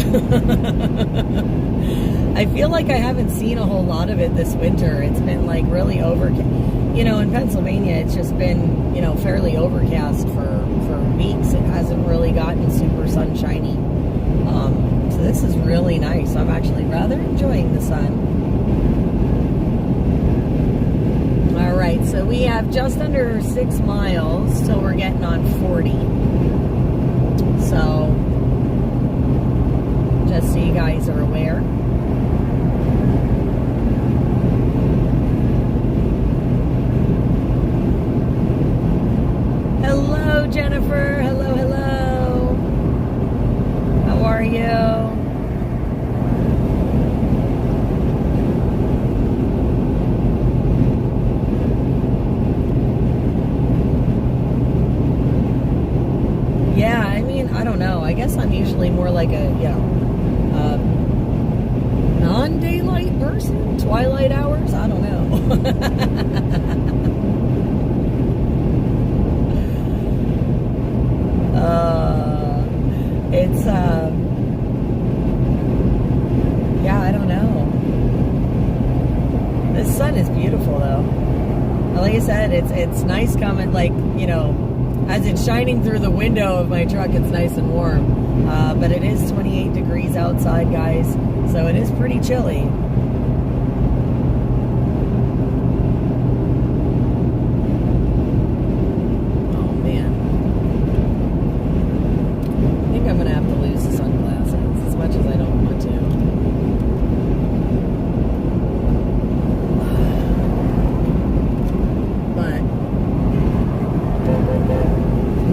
I feel like I haven't seen a whole lot of it this winter. It's been like really in Pennsylvania, it's just been, fairly overcast for weeks. It hasn't really gotten super sunshiny. So this is really nice. I'm actually rather enjoying the sun. All right, so we have just under 6 miles till we're getting on 40. So, just so you guys are aware. Hello, Jennifer. Hello, hello. How are you? I guess I'm usually more like a, non-daylight person? Twilight hours? I don't know. It's, I don't know. The sun is beautiful, though. Like I said, it's nice coming, like, as it's shining through the window of my truck, it's nice and warm. But it is 28 degrees outside, guys, so it is pretty chilly. Oh, man. I think I'm going to have to lose the sunglasses, as much as I don't want to.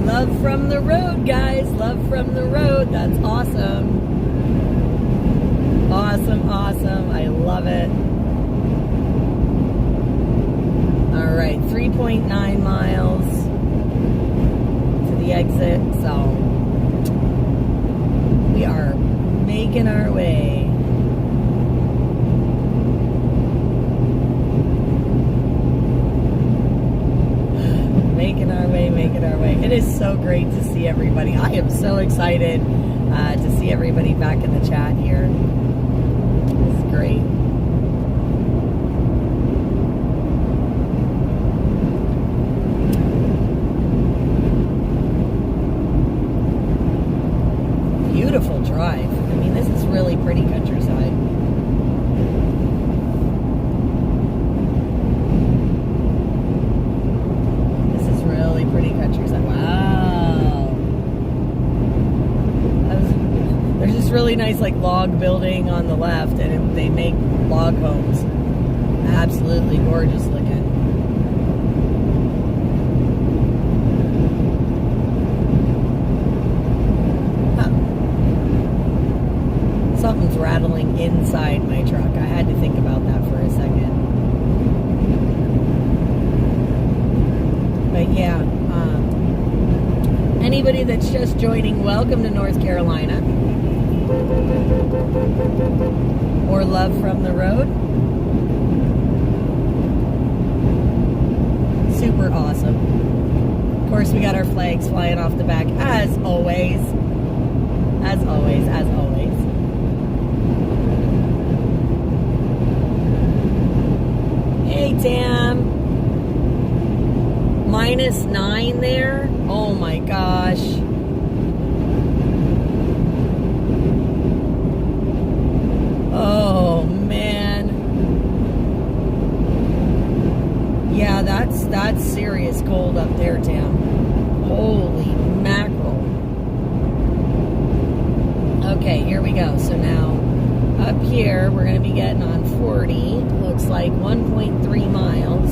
Love from the road, guys. Love from the road. That's awesome. Awesome, awesome. I love it. All right, 3.9 miles to the exit. So we are making our way. Making our way. It is so great to see everybody. I am so excited to see everybody back in the chat here. It's great. Beautiful drive. I mean, this is really pretty countryside. Pretty countryside. Wow. There's this really nice like log building on the left, and they make log homes. Absolutely gorgeous looking. Huh. Something's rattling inside my truck. I had to think about that for a second. But yeah, anybody that's just joining, welcome to North Carolina. Or love from the road. Super awesome. Of course, we got our flags flying off the back, as always. As always, as always. Hey, Tam. -9 there. Oh my gosh. Oh man. Yeah, that's serious cold up there, Tam. Holy mackerel. Okay, here we go. So now up here we're going to be getting on 40. Looks like 1.3 miles.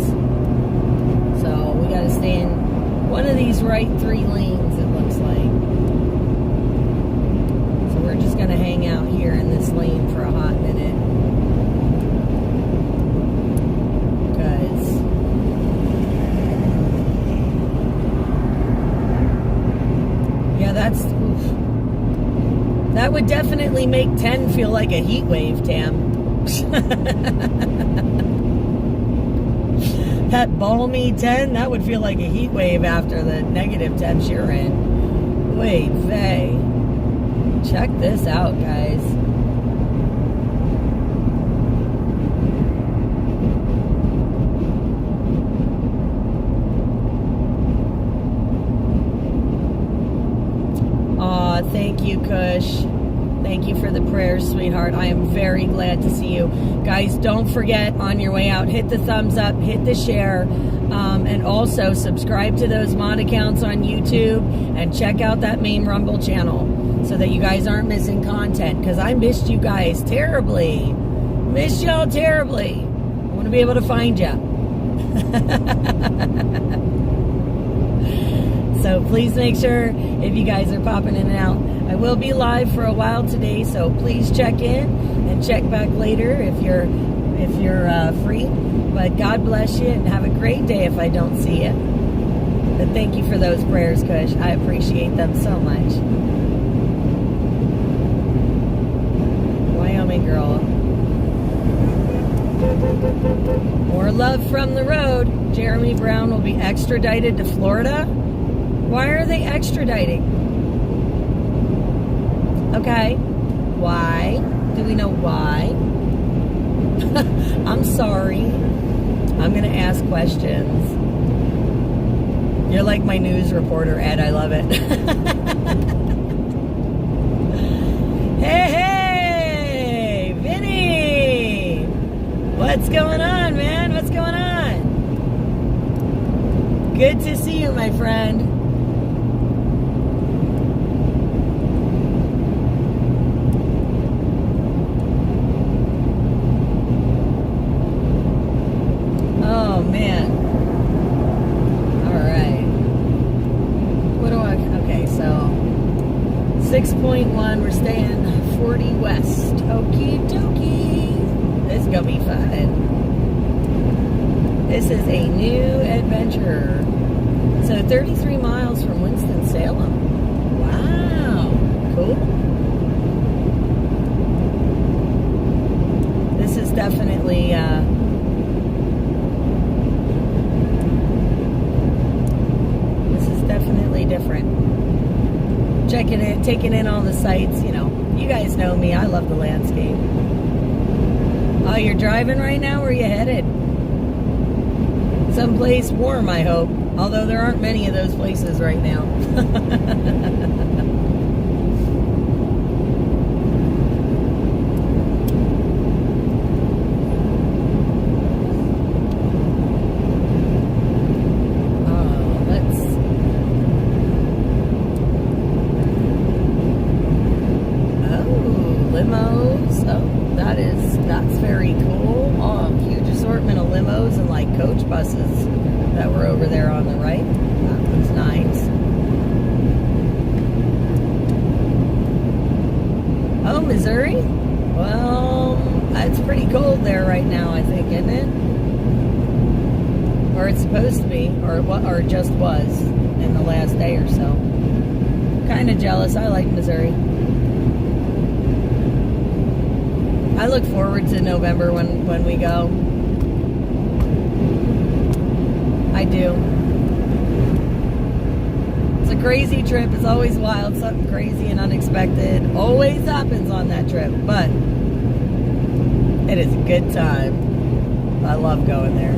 So we got to stay in one of these right 3 lanes, it looks like. So we're just going to hang out here in this lane for a hot minute. Because yeah, that would definitely make 10 feel like a heat wave, Tam. That balmy 10, that would feel like a heat wave after the negative 10 you're in. Wait, vey. Check this out, guys. Aw, thank you, Kush. Thank you for the prayers, sweetheart. I am very glad to see you. Guys, don't forget on your way out, hit the thumbs up, hit the share, and also subscribe to those mod accounts on YouTube and check out that main Rumble channel so that you guys aren't missing content, because I missed you guys terribly. Missed y'all terribly. I want to be able to find you. So please make sure, if you guys are popping in and out, I will be live for a while today, so please check in and check back later if you're free. But God bless you and have a great day if I don't see you. But thank you for those prayers, Kush. I appreciate them so much. girl. More love from the road. Jeremy Brown will be extradited to Florida. Why are they extraditing? Okay. Why? Do we know why? I'm sorry. I'm going to ask questions. You're like my news reporter, Ed. I love it. Hey, Vinny! What's going on, man? What's going on? Good to see you, my friend. Oh, man. All right. What do I... Okay, so 6.1, we're staying 40 west. Okie dokie. This is going to be fun. This is a new adventure. So 33 miles from Winston-Salem. Wow. Cool. This is definitely... definitely different. Checking it, taking in all the sights, you know. You guys know me, I love the landscape. Oh, you're driving right now? Where are you headed? Someplace warm, I hope. Although there aren't many of those places right now. That's very cool. Oh, huge assortment of limos and like coach buses that were over there on the right. That was nice. Oh, Missouri? Well, it's pretty cold there right now, I think, isn't it? Or it's supposed to be, or it just was in the last day or so. Kind of jealous. I like Missouri. I look forward to November when we go. I do. It's a crazy trip. It's always wild. Something crazy and unexpected always happens on that trip. But it is a good time. I love going there.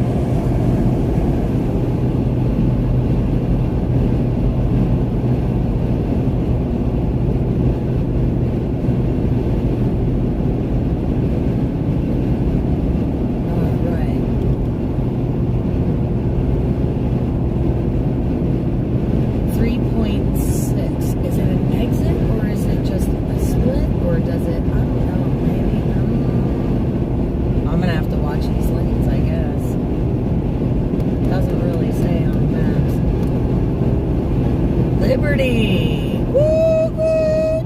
Liberty! Woo woo!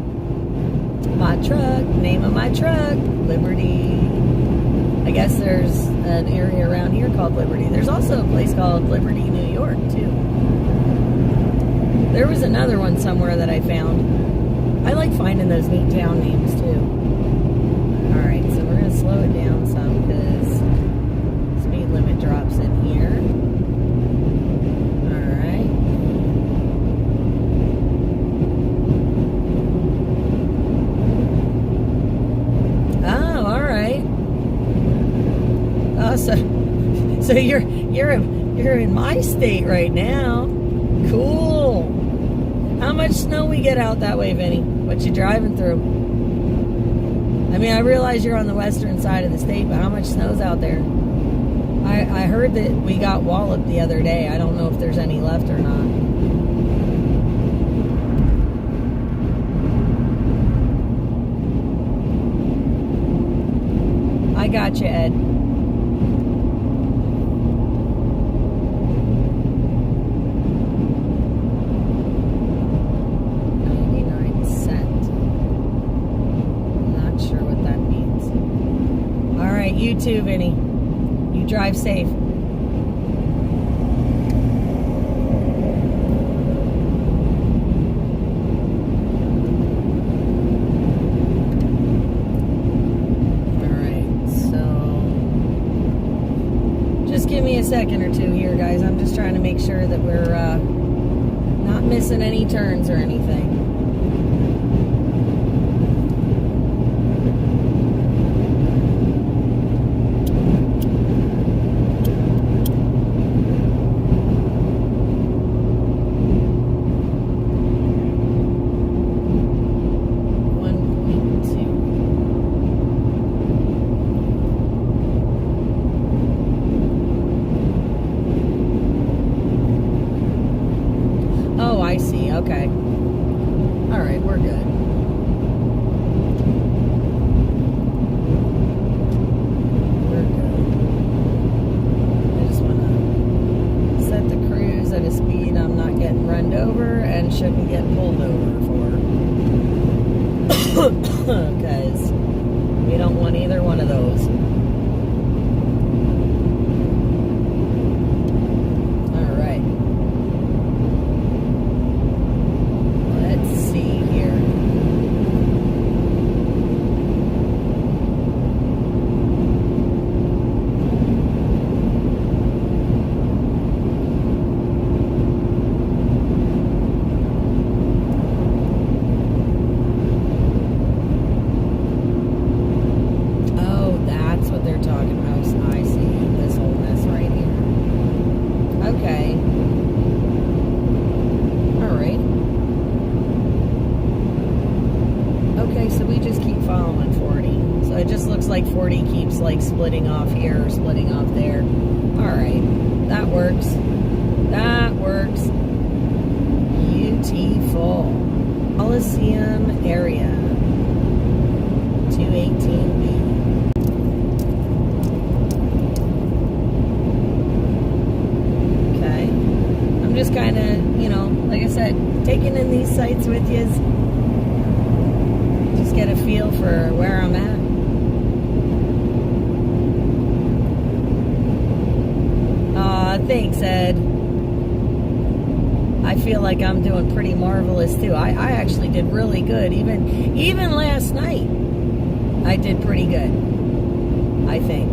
My truck, name of my truck, Liberty. I guess there's an area around here called Liberty. There's also a place called Liberty, New York, too. There was another one somewhere that I found. I like finding those neat town names, too. Alright, so we're going to slow it down some because speed limit drops in here. So you're in my state right now. Cool. How much snow we get out that way, Vinny? What you driving through? I mean, I realize you're on the western side of the state, but how much snow's out there? I heard that we got walloped the other day. I don't know if there's any left or not. I got you, Ed. You too, Vinny. You drive safe. second or two here, guys. I'm just trying to make sure that we're not missing any turns or anything. Oh, I see. Okay. All right, we're good. We're good. I just want to set the cruise at a speed I'm not getting run over and shouldn't get pulled over for. Because we don't want either one of those. It just looks like 40 keeps like splitting off here or splitting off there. All right, that works. That works. Beautiful. Coliseum area. 218B. Okay. I'm just kind of, you know, like I said, taking in these sites with you. Just get a feel for where I'm at. Thanks, Ed. I feel like I'm doing pretty marvelous too. I actually did really good. Even last night, I did pretty good. I think.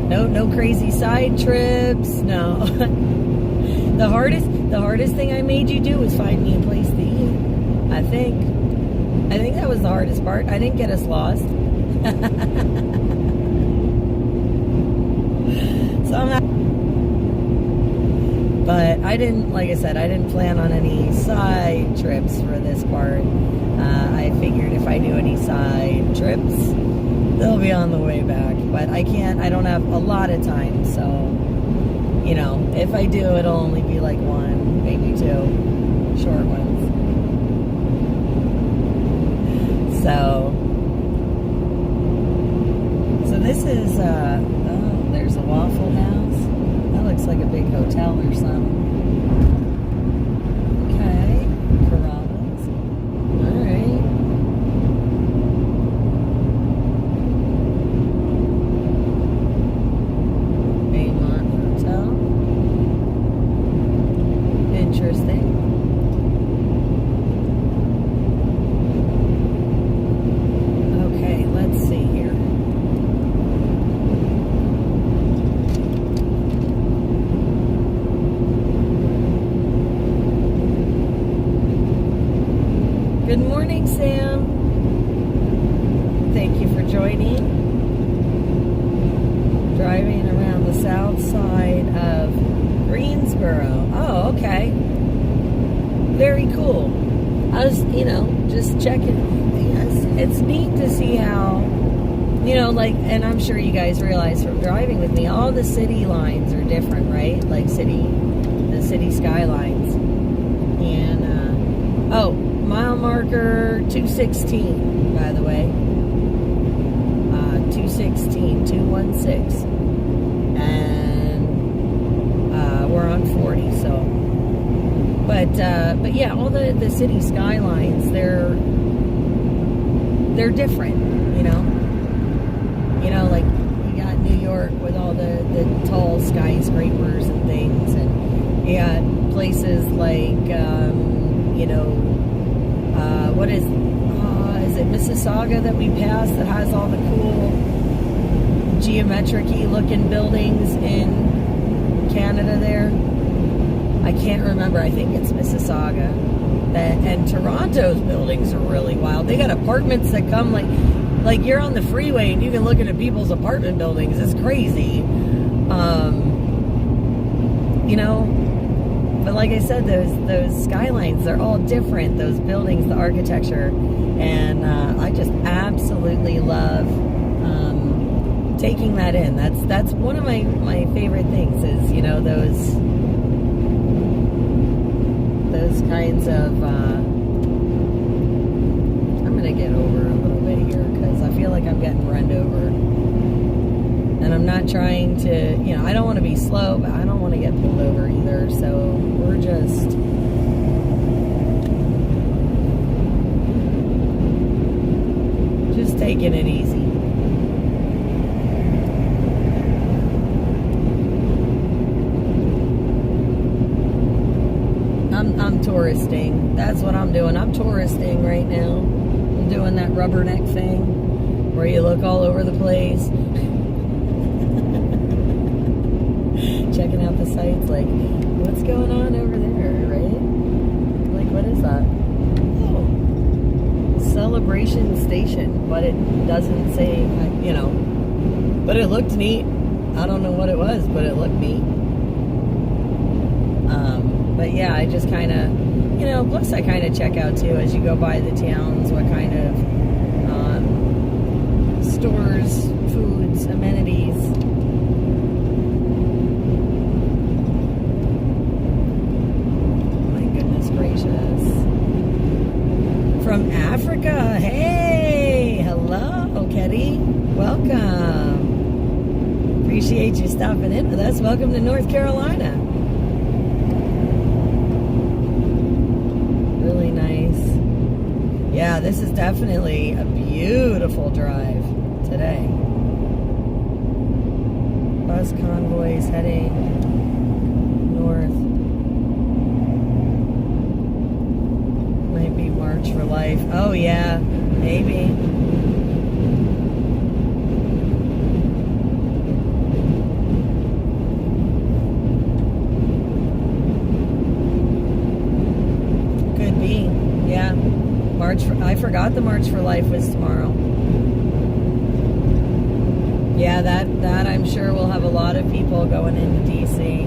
No crazy side trips. No. The hardest thing I made you do was find me a place to eat. I think that was the hardest part. I didn't get us lost. So I'm not. But I didn't, like I said, I didn't plan on any side trips for this part. I figured if I do any side trips, they'll be on the way back. But I don't have a lot of time. So, you know, if I do, it'll only be like one, maybe two short ones. So this is, oh, there's a Waffle House. Looks like a big hotel or something. Okay. Carrabba's. Alright. Baymont Hotel. Interesting. Okay, let's see here. Good morning, Sam. Thank you for joining. Driving around the south side of Greensboro. Oh, okay. Very cool. I was, you know, just checking. Yes, it's neat to see how, you know, like, and I'm sure you guys realize from driving with me, all the city lines are different, right? Like the city skylines. And, oh, mile marker 216, by the way. 216. And we're on 40, so. But yeah, all the city skylines, they're different, you know? You know, like, you got New York with all the tall skyscrapers and things, and you got places like, you know, what is it Mississauga that we passed that has all the cool geometric-y looking buildings in Canada there. I can't remember. I think it's Mississauga. And Toronto's buildings are really wild. They got apartments that come like you're on the freeway and you can look into people's apartment buildings. It's crazy. You know, but like I said, those skylines, they're all different. Those buildings, the architecture, and I just absolutely love taking that in. That's one of my favorite things is, you know, those kinds of I'm gonna get over a little bit here because I feel like I'm getting run over, and I'm not trying to, you know, I don't want to be slow, but I don't want to get pulled over either, so we're just taking it easy. I'm touristing. That's what I'm doing. I'm touristing right now. I'm doing that rubberneck thing where you look all over the place. Checking out the sites, like, what's going on over there, right? Like, what is that? Oh, Celebration Station, but it doesn't say, you know, but it looked neat. I don't know what it was, but it looked neat. But yeah, I just kind of, you know, plus I kind of check out too as you go by the towns, what kind of stores, foods, amenities. My goodness gracious. From Africa, hey, hello, Ketty, welcome. Appreciate you stopping in with us. Welcome to North Carolina. Really nice. Yeah, this is definitely a beautiful drive today. Bus convoys heading north. Might be March for Life. Oh yeah, maybe. I forgot the March for Life was tomorrow. Yeah, that I'm sure will have a lot of people going into DC.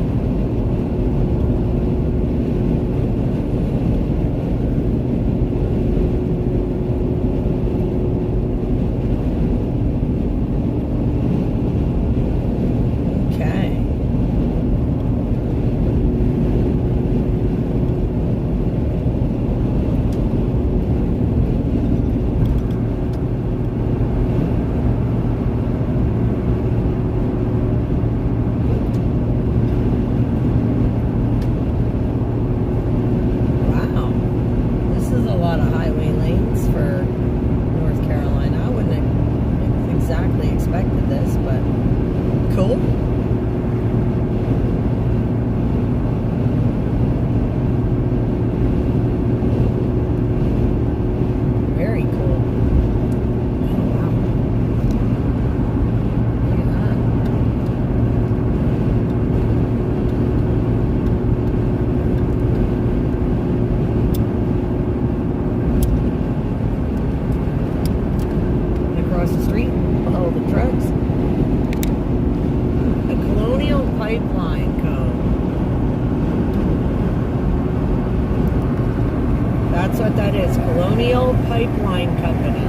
Pipeline Company.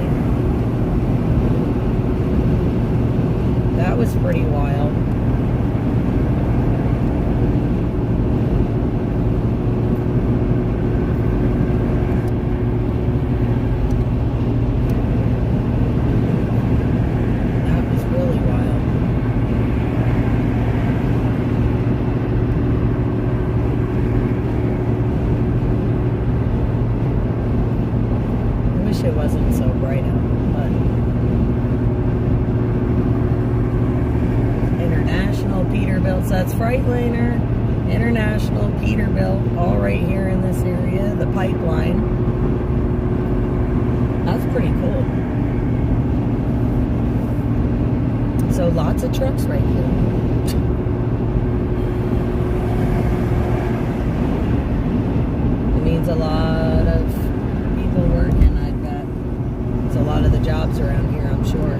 That was pretty wild. That was really wild. It wasn't so bright out, but International Peterbilt, so that's Freightliner, International Peterbilt, all right here in this area, the pipeline. That's pretty cool. So So lots of trucks right here. It means a lot of people working, I bet. It's a lot of the jobs around here, I'm sure.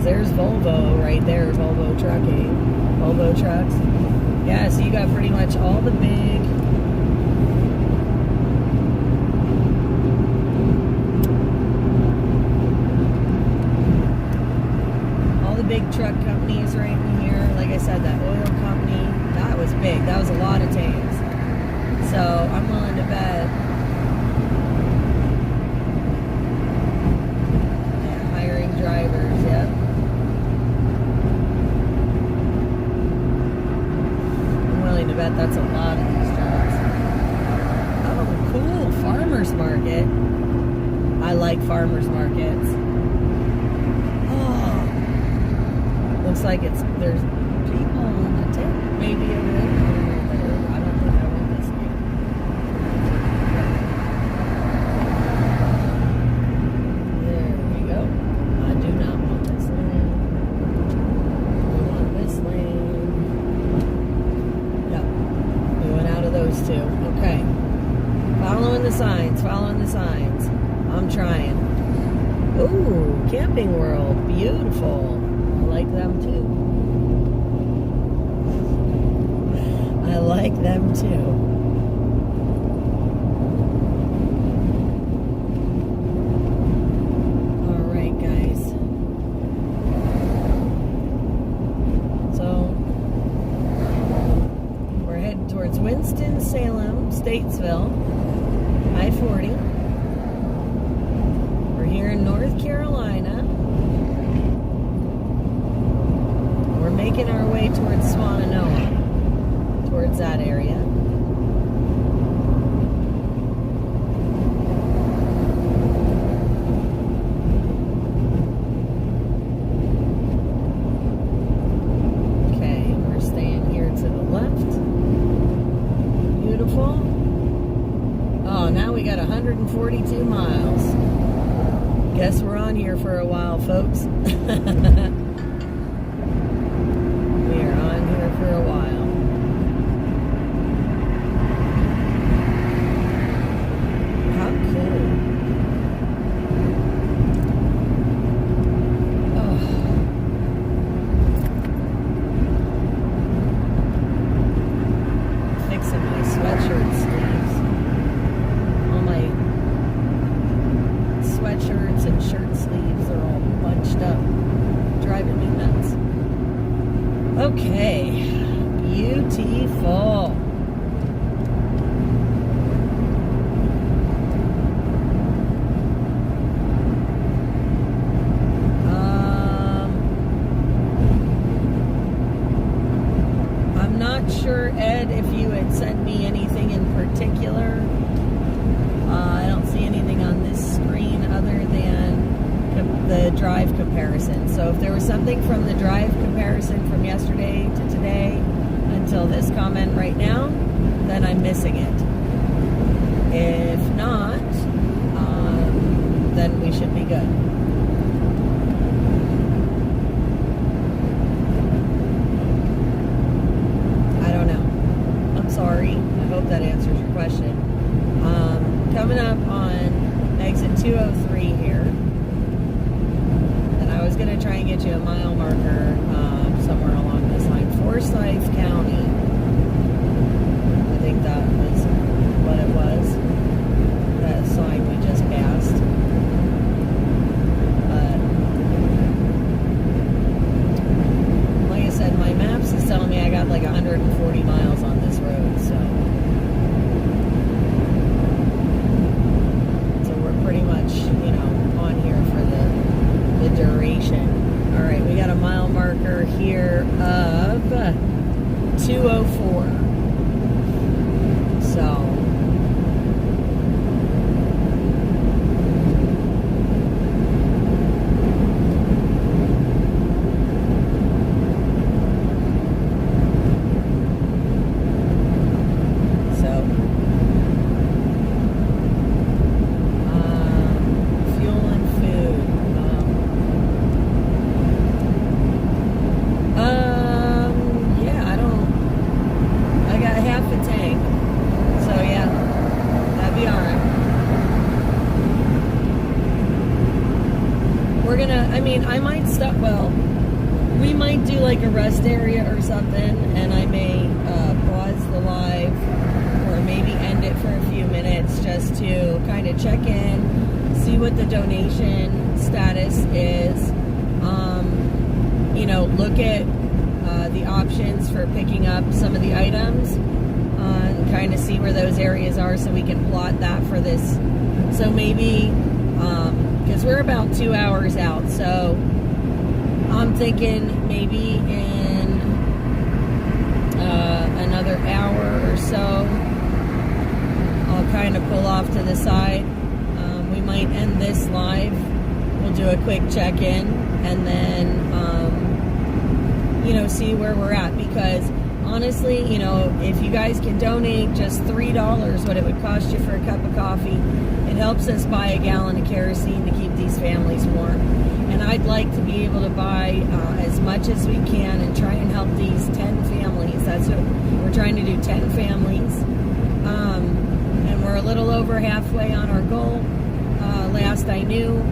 There's Volvo right there, Volvo trucking, Volvo trucks. Yeah, so you got pretty much all the big truck companies right in here. Like I said, that oil company, that was big. That was a lot of tanks. So I'm willing to bet. Yeah, hiring drivers, yep. To bet that's a lot of these jobs. Oh, cool. Farmers market. I like farmers markets. Oh, looks like there's people in the tent. Maybe over there. I don't think I want this one. There we go. I do not want this lane. I want this lane. Those two. Okay. Following the signs. I'm trying. Ooh, Camping World. Beautiful. I like them too. I like them too. All right, guys. So towards Winston-Salem, Statesville, I-40. We're here in North Carolina. We're making our way towards Swannanoa, towards that area. Okay, we're staying here to the left. Oh, now we got 142 miles. Guess we're on here for a while, folks. We are on here for a while. How cool. Oh. Fixing my sweatshirt sleeves. Sweatshirts and shirt sleeves are all bunched up, driving me nuts. Okay, beautiful. I'm not sure, Ed, if you had sent me anything in particular. I don't see anything on this screen other than the drive comparison. So if there was something from the drive comparison from yesterday to today until this comment right now, then I'm missing it. If not, then we should be good. I don't know. I'm sorry. I hope that answers your question. Coming up on exit 203 here, and I was going to try and get you a mile marker somewhere along this line. Forsyth County, I think that was what it was, that sign we just passed. But the tank. So yeah, that'd be alright. We're gonna, I might stop, we might do like a rest area or something, and I may pause the live or maybe end it for a few minutes just to kind of check in, see what the donation status is, look at the options for picking up some of the items, and kind of see where those areas are so we can plot that for this. So maybe, because we're about 2 hours out, so I'm thinking maybe in another hour or so, I'll kind of pull off to the side. We might end this live. We'll do a quick check-in, and then, see where we're at. Because honestly, if you guys can donate just $3, what it would cost you for a cup of coffee, it helps us buy a gallon of kerosene to keep these families warm. And I'd like to be able to buy as much as we can and try and help these 10 families. That's what we're trying to do, 10 families. And we're a little over halfway on our goal, last I knew.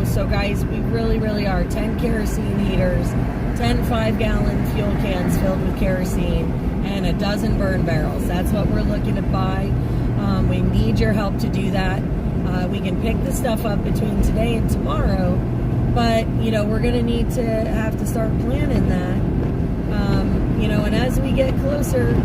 So guys, we really, really are. 10 kerosene heaters, 10 5-gallon fuel cans filled with kerosene, and a dozen burn barrels. That's what we're looking to buy. We need your help to do that. We can pick the stuff up between today and tomorrow, but we're going to need to have to start planning that. And as we get closer,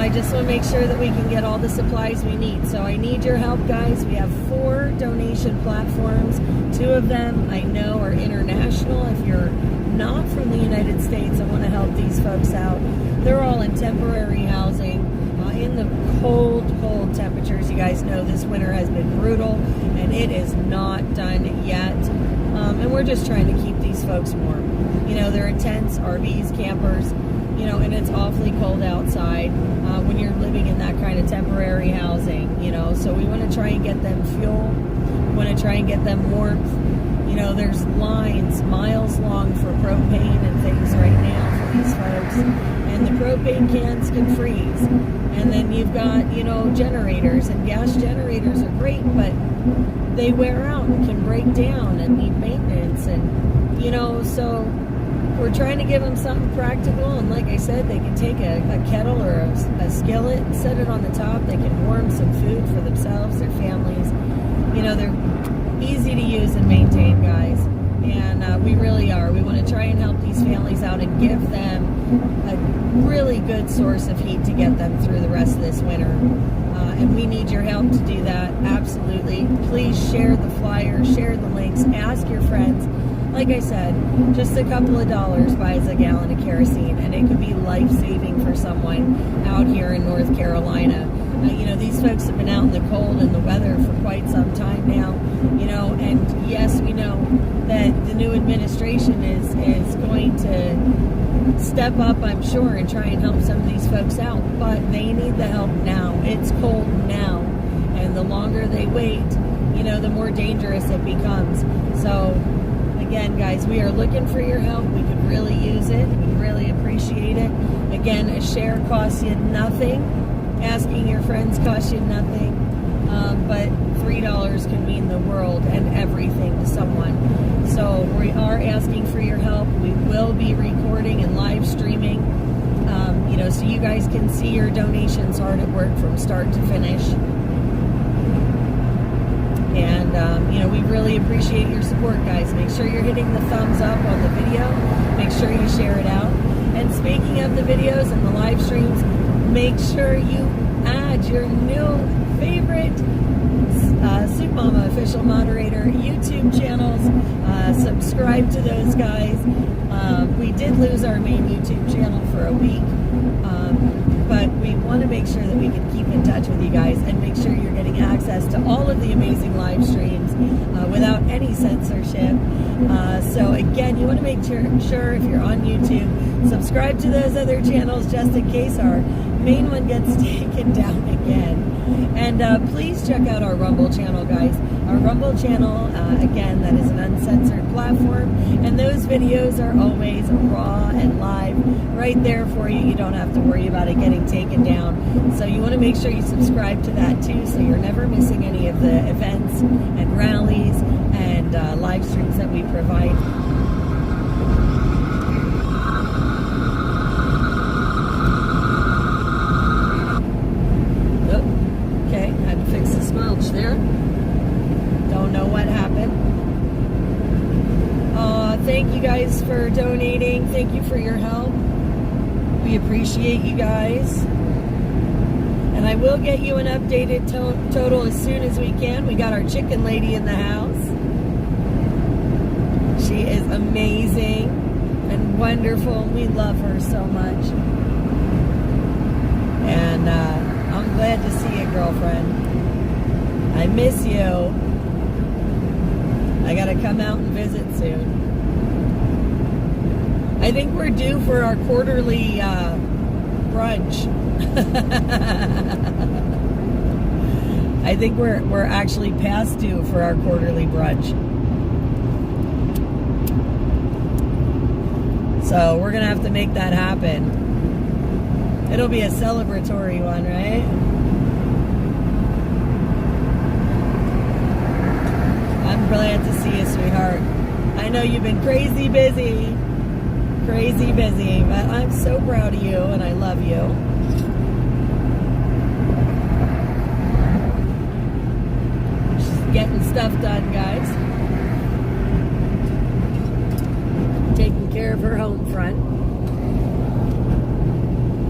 I just want to make sure that we can get all the supplies we need. So I need your help, guys. We have 4 donation platforms. 2 of them I know are international. If you're not from the United States, I want to help these folks out. They're all in temporary housing in the cold temperatures. You guys know this winter has been brutal, and it is not done yet. And we're just trying to keep these folks warm. They're in tents, RVs, campers, and it's awfully cold outside when you're living in that kind of temporary housing, so we want to try and get them fuel. We want to try and get them warmth. There's lines miles long for propane and things right now for these folks, and the propane cans can freeze. And then you've got, generators, and gas generators are great, but they wear out and can break down and need maintenance, and so we're trying to give them something practical. And like I said, they can take a kettle or a skillet and set it on the top. They can warm some food for themselves, their families. They're easy to use and maintain, guys, and we really are. We want to try and help these families out and give them a really good source of heat to get them through the rest of this winter, and we need your help to do that. Absolutely. Please share the flyer, share the links, ask your friends. Like I said, just a couple of dollars buys a gallon of kerosene, and it could be life-saving for someone out here in North Carolina. These folks have been out in the cold and the weather for quite some time now, and yes, we know that the new administration is going to step up, I'm sure, and try and help some of these folks out, but they need the help now. It's cold now, and the longer they wait, the more dangerous it becomes. So again, guys, we are looking for your help. We could really use it. We really appreciate it. Again, a share costs you nothing. Asking your friends costs you nothing. But $3 can mean the world and everything to someone. So we are asking for your help. We will be recording and live streaming, so you guys can see your donations hard at work from start to finish. And, we really appreciate your support, guys. Make sure you're hitting the thumbs up on the video. Make sure you share it out. And speaking of the videos and the live streams, make sure you add your new favorite Soup Mama Official Moderator YouTube channels. Subscribe to those guys. We did lose our main YouTube channel for a week, but we want to make sure that we can keep in touch with you guys and make sure you're getting access to all of the amazing live streams without any censorship. So again, you want to make sure if you're on YouTube, subscribe to those other channels just in case our main one gets taken down again. And please check out our Rumble channel, guys. Our Rumble channel, again, that is an uncensored platform, and those videos are always raw and live right there for you. You don't have to worry about it getting taken down. So you want to make sure you subscribe to that too, so you're never missing any of the events and rallies and live streams that we provide. Okay, had to fix the mulch there. Don't know what happened. Thank you guys for donating. Thank you for your help. We appreciate you guys. And I will get you an updated total as soon as we can. We got our chicken lady in the house. She is amazing and wonderful. We love her so much. And I'm glad to see you, girlfriend. I miss you. I gotta come out and visit soon. I think we're due for our quarterly brunch. I think we're actually past due for our quarterly brunch. So we're gonna have to make that happen. It'll be a celebratory one, right? I'm glad to see you, sweetheart. I know you've been crazy busy, but I'm so proud of you and I love you. Just getting stuff done, guys. Taking care of her home front.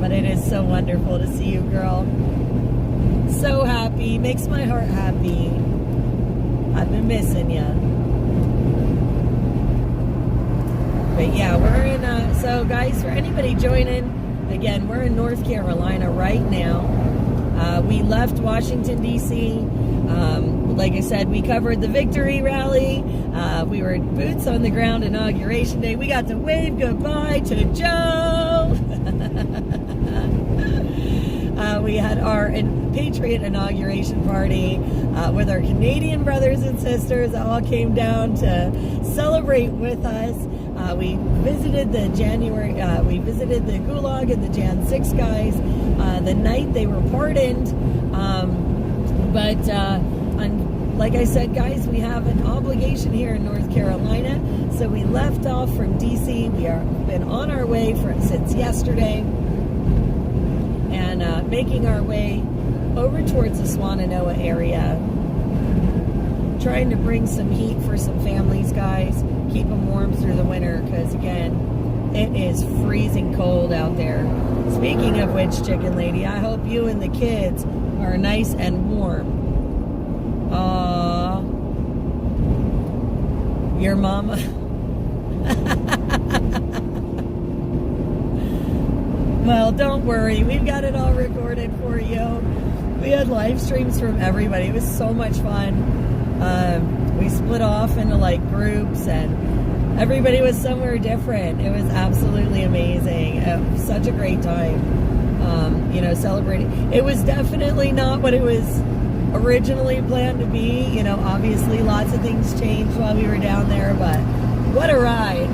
But it is so wonderful to see you, girl. So happy. Makes my heart happy. I've been missing you. But yeah, we're in, so guys, for anybody joining, again, we're in North Carolina right now. We left Washington, D.C. Like I said, we covered the victory rally. We were boots on the ground inauguration day. We got to wave goodbye to Joe. We had our Patriot inauguration party with our Canadian brothers and sisters that all came down to celebrate with us. We visited the Gulag and the Jan 6 guys the night they were pardoned. Like I said, guys, we have an obligation here in North Carolina. So we left off from D.C. We have been on our way since yesterday. And making our way over towards the Swannanoa area. Trying to bring some heat for some families, guys. Keep them warm through the winter because, again, it is freezing cold out there. Speaking of which, chicken lady, I hope you and the kids are nice and warm. Your mama. Well, don't worry. We've got it all recorded for you. We had live streams from everybody. It was so much fun. We split off into like groups and everybody was somewhere different. It was absolutely amazing. It was such a great time, celebrating. It was definitely not what it was originally planned to be. Obviously lots of things changed while we were down there, but what a ride.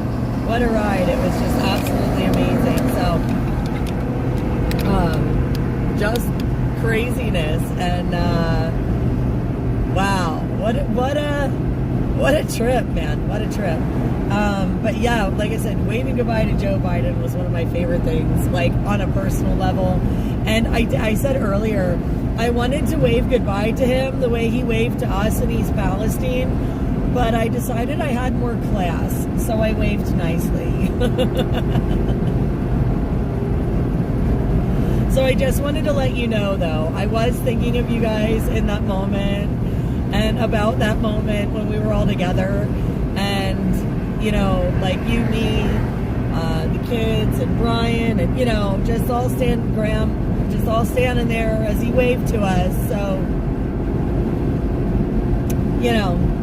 What a ride. It was just absolutely amazing. So, just craziness and, wow. What a trip, man. What a trip. But yeah, like I said, waving goodbye to Joe Biden was one of my favorite things, like on a personal level. And I said earlier, I wanted to wave goodbye to him the way he waved to us in East Palestine, but I decided I had more class, so I waved nicely. So I just wanted to let you know, though, I was thinking of you guys in that moment and about that moment when we were all together and, like you, me, the kids and Brian and, just all standing there as he waved to us. So,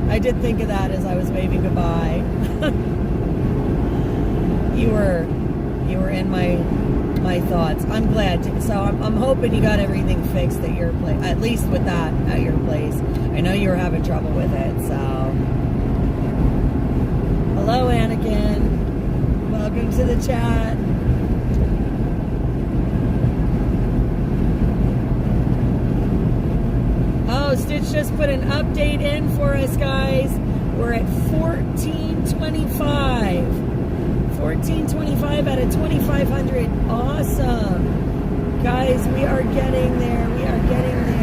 I did think of that as I was waving goodbye. You were You were in my thoughts. I'm glad. So I'm hoping you got everything fixed at your place, at least with that at your place. I know you were having trouble with it. So, hello, Anakin. Welcome to the chat. Oh, Stitch just put an update in for us, guys. We're at 1425. 1425 out of 2500. Awesome. Guys, we are getting there. We are getting there.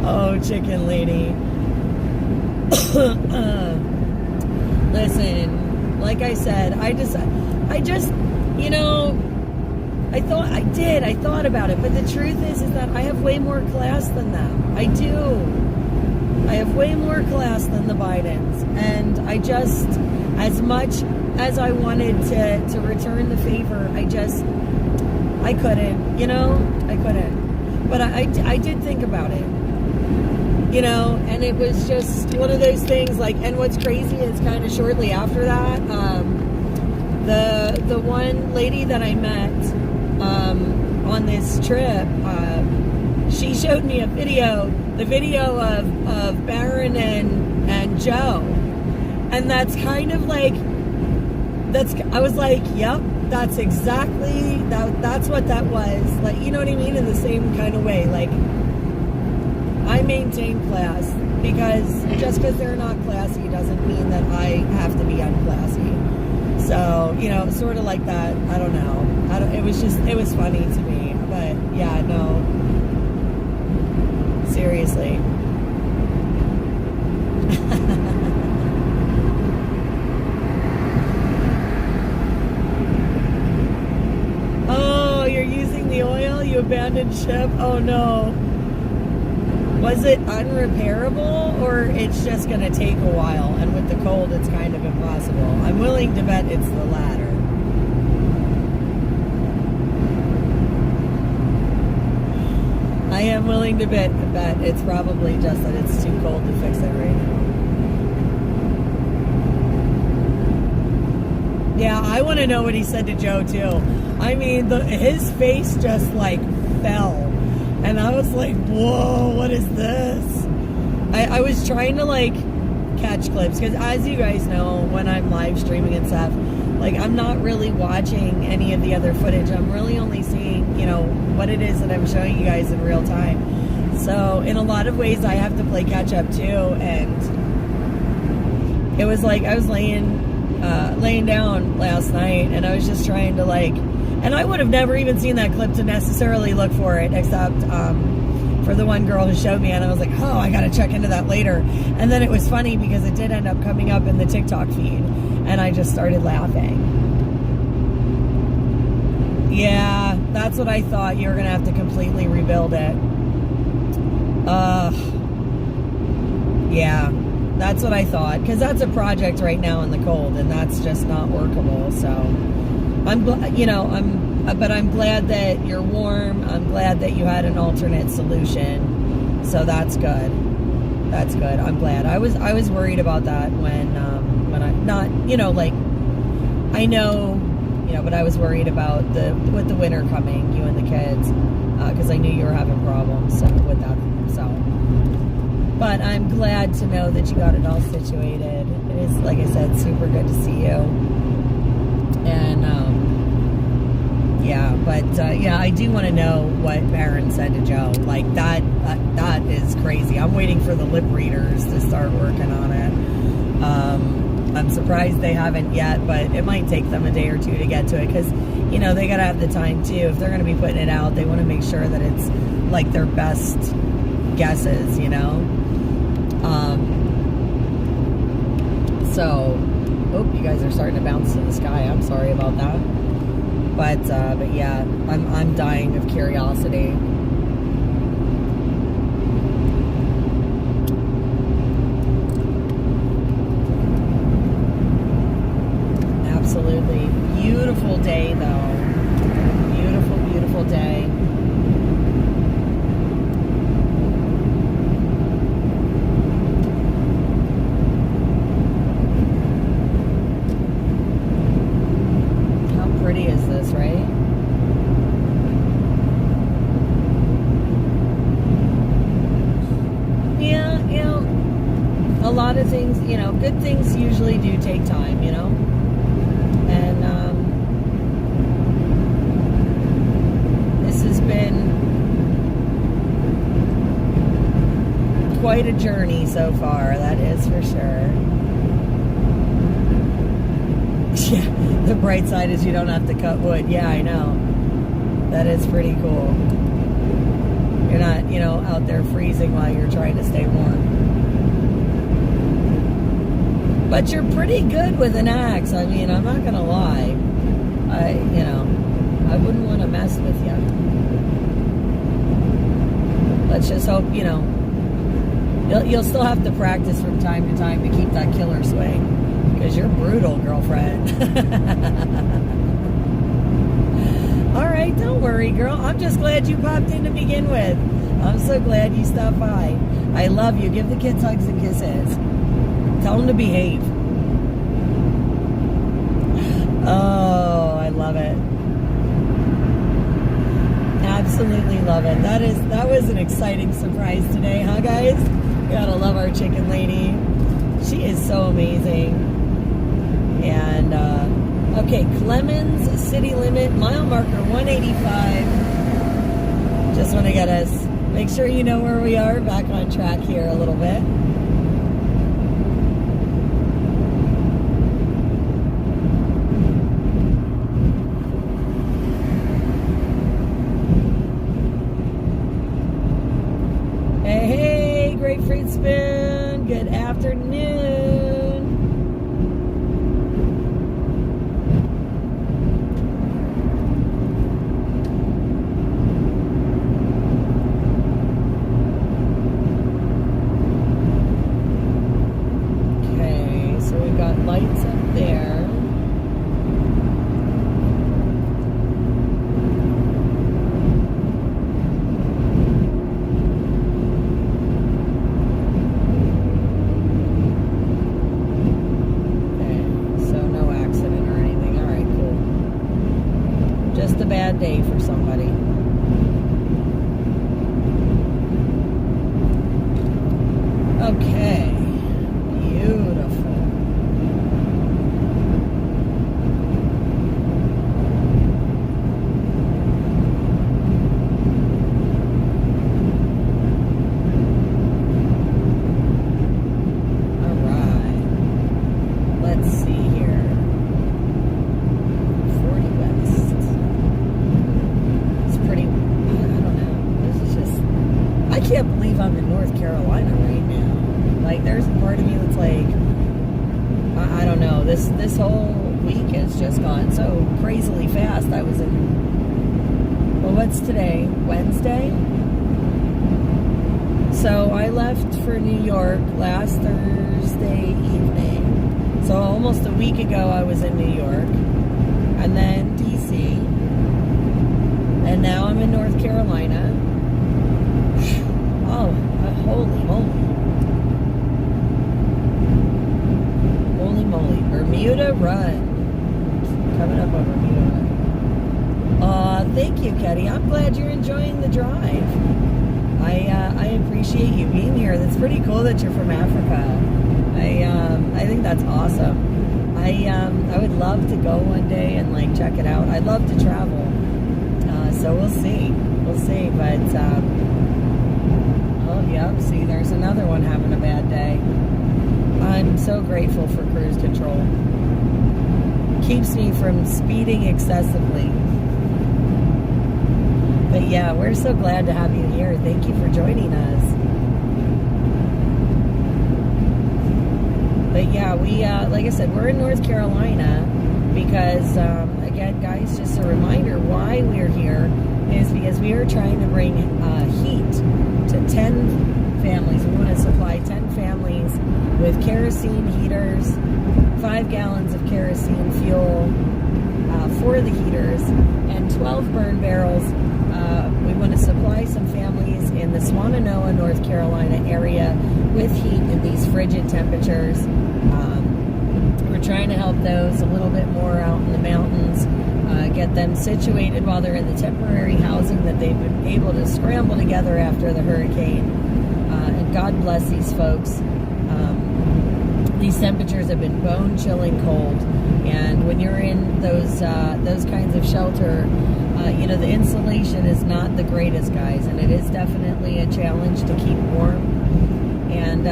Oh, chicken lady. Listen, like I said, I just, you know, I thought about it, but the truth is that I have way more class than them. I do. I have way more class than the Bidens, and I just, as much as I wanted to return the favor, I couldn't, you know, I couldn't. But I did think about it, you know, and it was just one of those things, like, and what's crazy is kind of shortly after that, the one lady that I met on this trip, she showed me the video of Baron and Joe, and that's kind of like, I was like, yep, that's exactly, that's what that was, like, you know what I mean, in the same kind of way. Like, I maintain class, because just because they're not classy doesn't mean that I have to be unclassy. So, you know, sort of like that. I don't know. It was funny to me. But, yeah, no. Seriously. Oh, you're using the oil? You abandoned ship? Oh, no. Was it unrepairable, or it's just going to take a while, and with the cold it's kind of impossible? I'm willing to bet it's the latter. I am willing to bet it's probably just that it's too cold to fix it right now. Yeah, I want to know what he said to Joe too. I mean, his face just like fell. And I was like, whoa, what is this? I was trying to, like, catch clips. Because as you guys know, when I'm live streaming and stuff, like, I'm not really watching any of the other footage. I'm really only seeing, you know, what it is that I'm showing you guys in real time. So, in a lot of ways, I have to play catch up, too. And it was like I was laying down last night, and I was just trying to, like... And I would have never even seen that clip to necessarily look for it, except for the one girl who showed me, and I was like, oh, I got to check into that later. And then it was funny because it did end up coming up in the TikTok feed, and I just started laughing. Yeah, that's what I thought. You were going to have to completely rebuild it. Yeah, that's what I thought, because that's a project right now in the cold, and that's just not workable, so... But I'm glad that you're warm. I'm glad that you had an alternate solution. So that's good. That's good. I'm glad. I was worried about that when I'm not, you know, like, I know, you know, but I was worried about with the winter coming, you and the kids, because I knew you were having problems with that. So, but I'm glad to know that you got it all situated. It is, like I said, super good to see you. And, yeah, but, yeah, I do want to know what Baron said to Joe. Like, that is crazy. I'm waiting for the lip readers to start working on it. I'm surprised they haven't yet, but it might take them a day or two to get to it, because, you know, they got to have the time, too. If they're going to be putting it out, they want to make sure that it's, like, their best guesses, you know? So... Oh, you guys are starting to bounce to the sky. I'm sorry about that. But yeah, I'm dying of curiosity. Absolutely. Beautiful day, though. Beautiful, beautiful day. pretty is this, right? Yeah, you know, a lot of things, you know, good things usually do take time, you know? And this has been quite a journey so far, that is for sure. Yeah, the bright side is you don't have to cut wood. Yeah, I know. That is pretty cool. You're not, you know, out there freezing while you're trying to stay warm. But you're pretty good with an axe. I mean, I'm not gonna lie. You know, I wouldn't want to mess with you. Let's just hope, you know, you'll still have to practice from time to time to keep that killer swing. Because you're brutal, girlfriend. All right, don't worry, girl. I'm just glad you popped in to begin with. I'm so glad you stopped by. I love you. Give the kids hugs and kisses. Tell them to behave. Oh, I love it. Absolutely love it. That was an exciting surprise today, huh, guys? We gotta love our chicken lady. She is so amazing. And, okay, Clemens city limit, mile marker 185. Just want to get us, make sure you know where we are, back on track here a little bit. Hey, Grapefruit Spoon, good afternoon. Lights up there. Okay, so no accident or anything. All right, cool. Just a bad day for somebody. Okay, beautiful. I can't believe I'm in North Carolina right now. Like, there's a part of me that's like, I don't know, this whole week has just gone so crazily fast. I was in, well, what's today? Wednesday? So I left for New York last Thursday evening. So almost a week ago I was in New York, and then DC, and now I'm in North Carolina. Oh, holy moly. Holy moly. Bermuda Run. Coming up on Bermuda Run. Thank you, Ketty. I'm glad you're enjoying the drive. I appreciate you being here. That's pretty cool that you're from Africa. I think that's awesome. I would love to go one day and like check it out. I'd love to travel. So we'll see. We'll see. But oh, yep, see, there's another one having a bad day. I'm so grateful for cruise control. Keeps me from speeding excessively. But yeah, we're so glad to have you here. Thank you for joining us. But yeah, we, like I said, we're in North Carolina because, again, guys, just a reminder why we're here is because we are trying to bring heat to 10 families. We want to supply 10 families with kerosene heaters, 5 gallons of kerosene fuel for the heaters, and 12 burn barrels. We want to supply some families in the Swannanoa, North Carolina area with heat in these frigid temperatures. We're trying to help those a little bit more out in the mountains, get them situated while they're in the temporary housing that they've been able to scramble together after the hurricane. And God bless these folks. These temperatures have been bone-chilling cold, and when you're in those kinds of shelter, the insulation is not the greatest, guys, and it is definitely a challenge to keep warm. And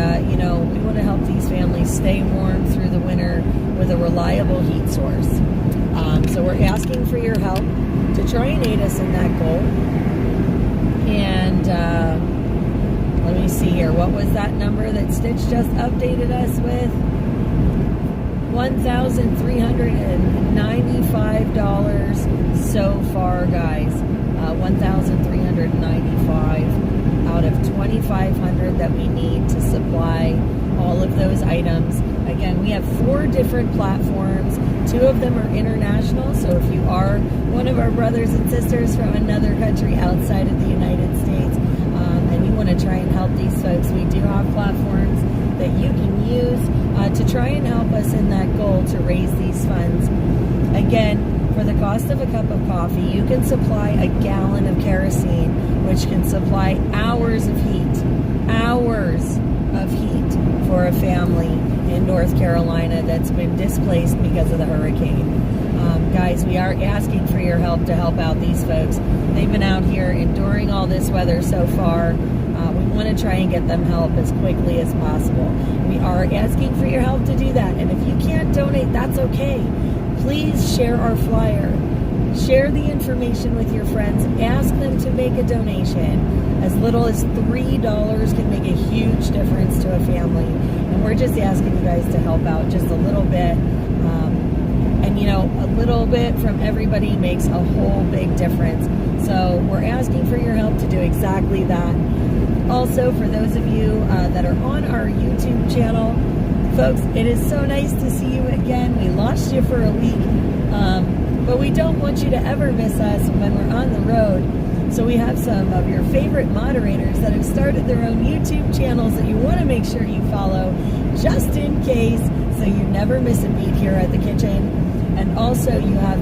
we want to help these families stay warm through the winter with a reliable heat source. So we're asking for your help to try and aid us in that goal. And let me see here. What was that number that Stitch just updated us with? $1,395 so far, guys. $1,395 out of $2,500 that we need to supply all of those items. Again, we have 4 different platforms. 2 of them are international, so if you are one of our brothers and sisters from another country outside of the United States, and you want to try and help these folks, we do have platforms that you can use to try and help us in that goal to raise these funds. Again, for the cost of a cup of coffee, you can supply a gallon of kerosene, which can supply hours of heat for a family in North Carolina that's been displaced because of the hurricane. Guys, we are asking for your help to help out these folks. They've been out here enduring all this weather so far. We want to try and get them help as quickly as possible. We are asking for your help to do that. And if you can't donate, that's okay. Please share our flyer. Share the information with your friends. Ask them to make a donation. As little as $3 can make a huge difference to a family. And we're just asking you guys to help out just a little bit. A little bit from everybody makes a whole big difference. So we're asking for your help to do exactly that. Also, for those of you that are on our YouTube channel, folks, it is so nice to see you again. We lost you for a week, but we don't want you to ever miss us when we're on the road. So we have some of your favorite moderators that have started their own YouTube channels that you want to make sure you follow, just in case, so you never miss a beat here at the kitchen. And also you have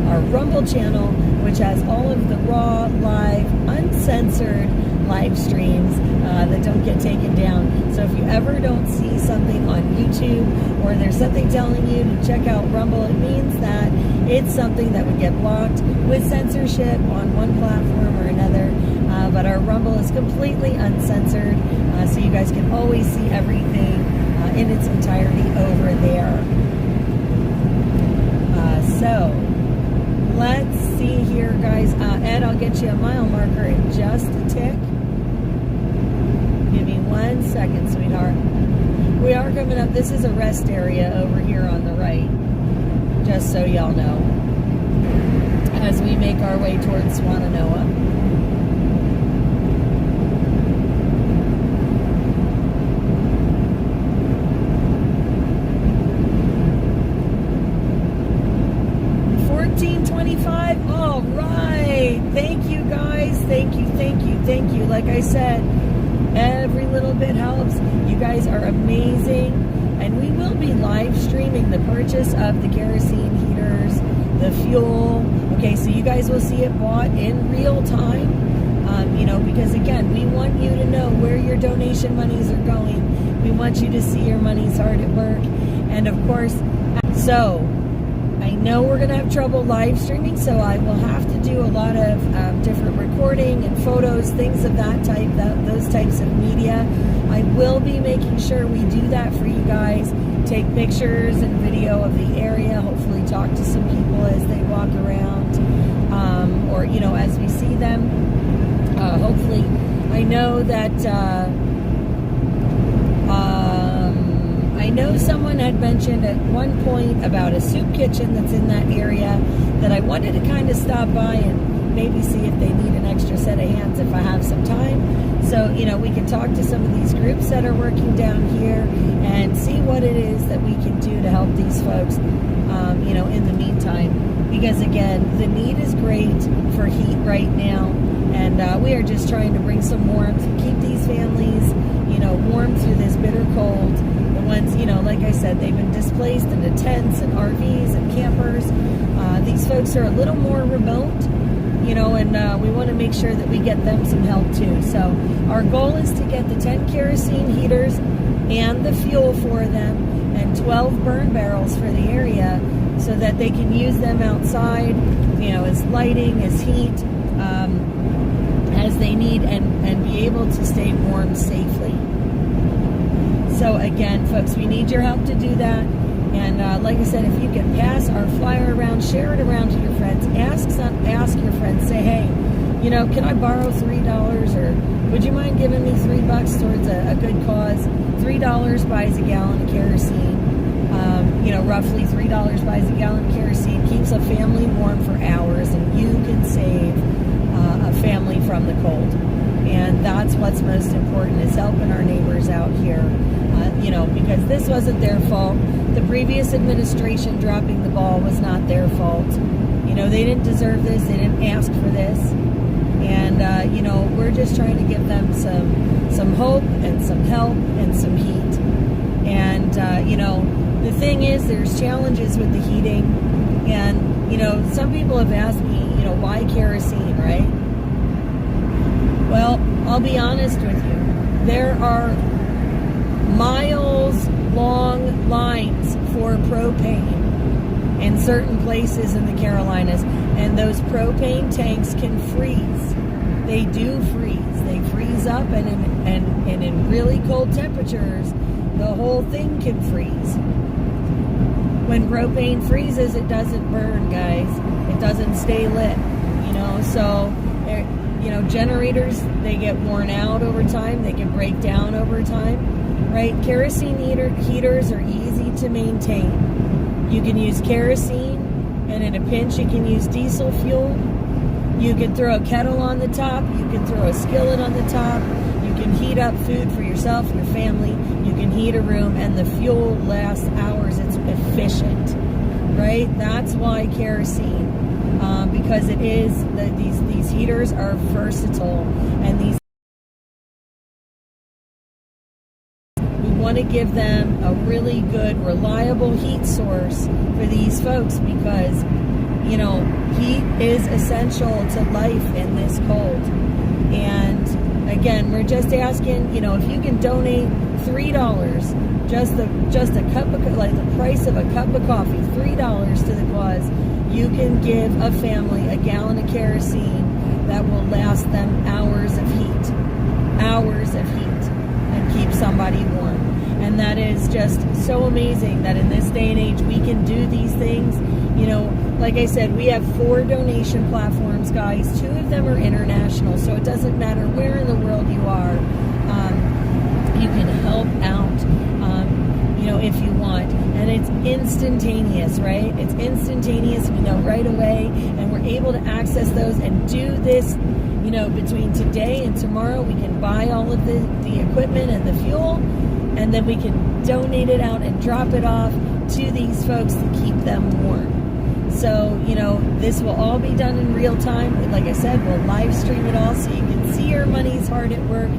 our Rumble channel, which has all of the raw, live, uncensored live streams that don't get taken down. So if you ever don't see something on YouTube, or there's something telling you to check out Rumble, it means that it's something that would get blocked with censorship on one platform or another. But our Rumble is completely uncensored, so you guys can always see everything in its entirety over there. So let's see here, guys. Ed, I'll get you a mile marker in just a tick. Give me 1 second, sweetheart. We are coming up. This is a rest area over here on the right, just so y'all know, as we make our way towards Swannanoa. $14.25. All right. Thank you, guys. Thank you. Like I said, every little bit helps. You guys are amazing. And we will be live streaming the purchase of the kerosene heaters, the fuel. Okay, so you guys will see it bought in real time. Because again, we want you to know where your donation monies are going. We want you to see your money's hard at work. And of course, so I know we're going to have trouble live streaming, so I will have to do a lot of different recording and photos, things of that type, those types of media. I will be making sure we do that for you guys. Take pictures and video of the area, hopefully talk to some people as they walk around, or, as we see them. Hopefully, I know that... I know someone had mentioned at one point about a soup kitchen that's in that area that I wanted to kind of stop by and maybe see if they need an extra set of hands if I have some time. So, we can talk to some of these groups that are working down here and see what it is that we can do to help these folks, in the meantime. Because, again, the need is great for heat right now. And we are just trying to bring some warmth and keep these families, warm through this bitter cold. Ones, like I said, they've been displaced into tents and RVs and campers. These these folks are a little more remote, and we want to make sure that we get them some help too. So our goal is to get the 10 kerosene heaters and the fuel for them and 12 burn barrels for the area so that they can use them outside, as lighting, as heat, as they need, and be able to stay warm safely. So again, folks, we need your help to do that. And like I said, if you can pass our flyer around, share it around to your friends, ask your friends, say, hey, can I borrow $3, or would you mind giving me $3 towards a good cause? $3 buys a gallon of kerosene. Roughly $3 buys a gallon of kerosene, keeps a family warm for hours, and you can save a family from the cold. And that's what's most important, is helping our neighbors out here, because this wasn't their fault. The previous administration dropping the ball was not their fault. They didn't deserve this. They didn't ask for this. And, we're just trying to give them some hope and some help and some heat. And, the thing is, there's challenges with the heating. And, some people have asked me, why kerosene, right? Well, I'll be honest with you. There are miles long lines for propane in certain places in the Carolinas, and those propane tanks can freeze. They do freeze. They freeze up, and in really cold temperatures, the whole thing can freeze. When propane freezes, it doesn't burn, guys. It doesn't stay lit, so generators, they get worn out over time. They can break down over time, right? Kerosene heaters are easy to maintain. You can use kerosene, and in a pinch, you can use diesel fuel. You can throw a kettle on the top. You can throw a skillet on the top. You can heat up food for yourself, your family. You can heat a room, and the fuel lasts hours. It's efficient, right? That's why kerosene. Because it is, these heaters are versatile, and we want to give them a really good, reliable heat source for these folks, because heat is essential to life in this cold. And again, we're just asking, if you can donate $3, just a cup of, like the price of a cup of coffee, $3 to the cause, you can give a family a gallon of kerosene that will last them hours of heat, and keep somebody warm. And that is just so amazing that in this day and age, we can do these things. Like I said, we have 4 donation platforms, guys. 2 of them are international, so it doesn't matter where in the world you are. You can help out, if you want. And it's instantaneous, right? It's instantaneous. We know right away, and we're able to access those and do this, between today and tomorrow. We can buy all of the equipment and the fuel, and then we can donate it out and drop it off to these folks to keep them warm. So, this will all be done in real time. Like I said, we'll live stream it all so you can see your money's hard at work,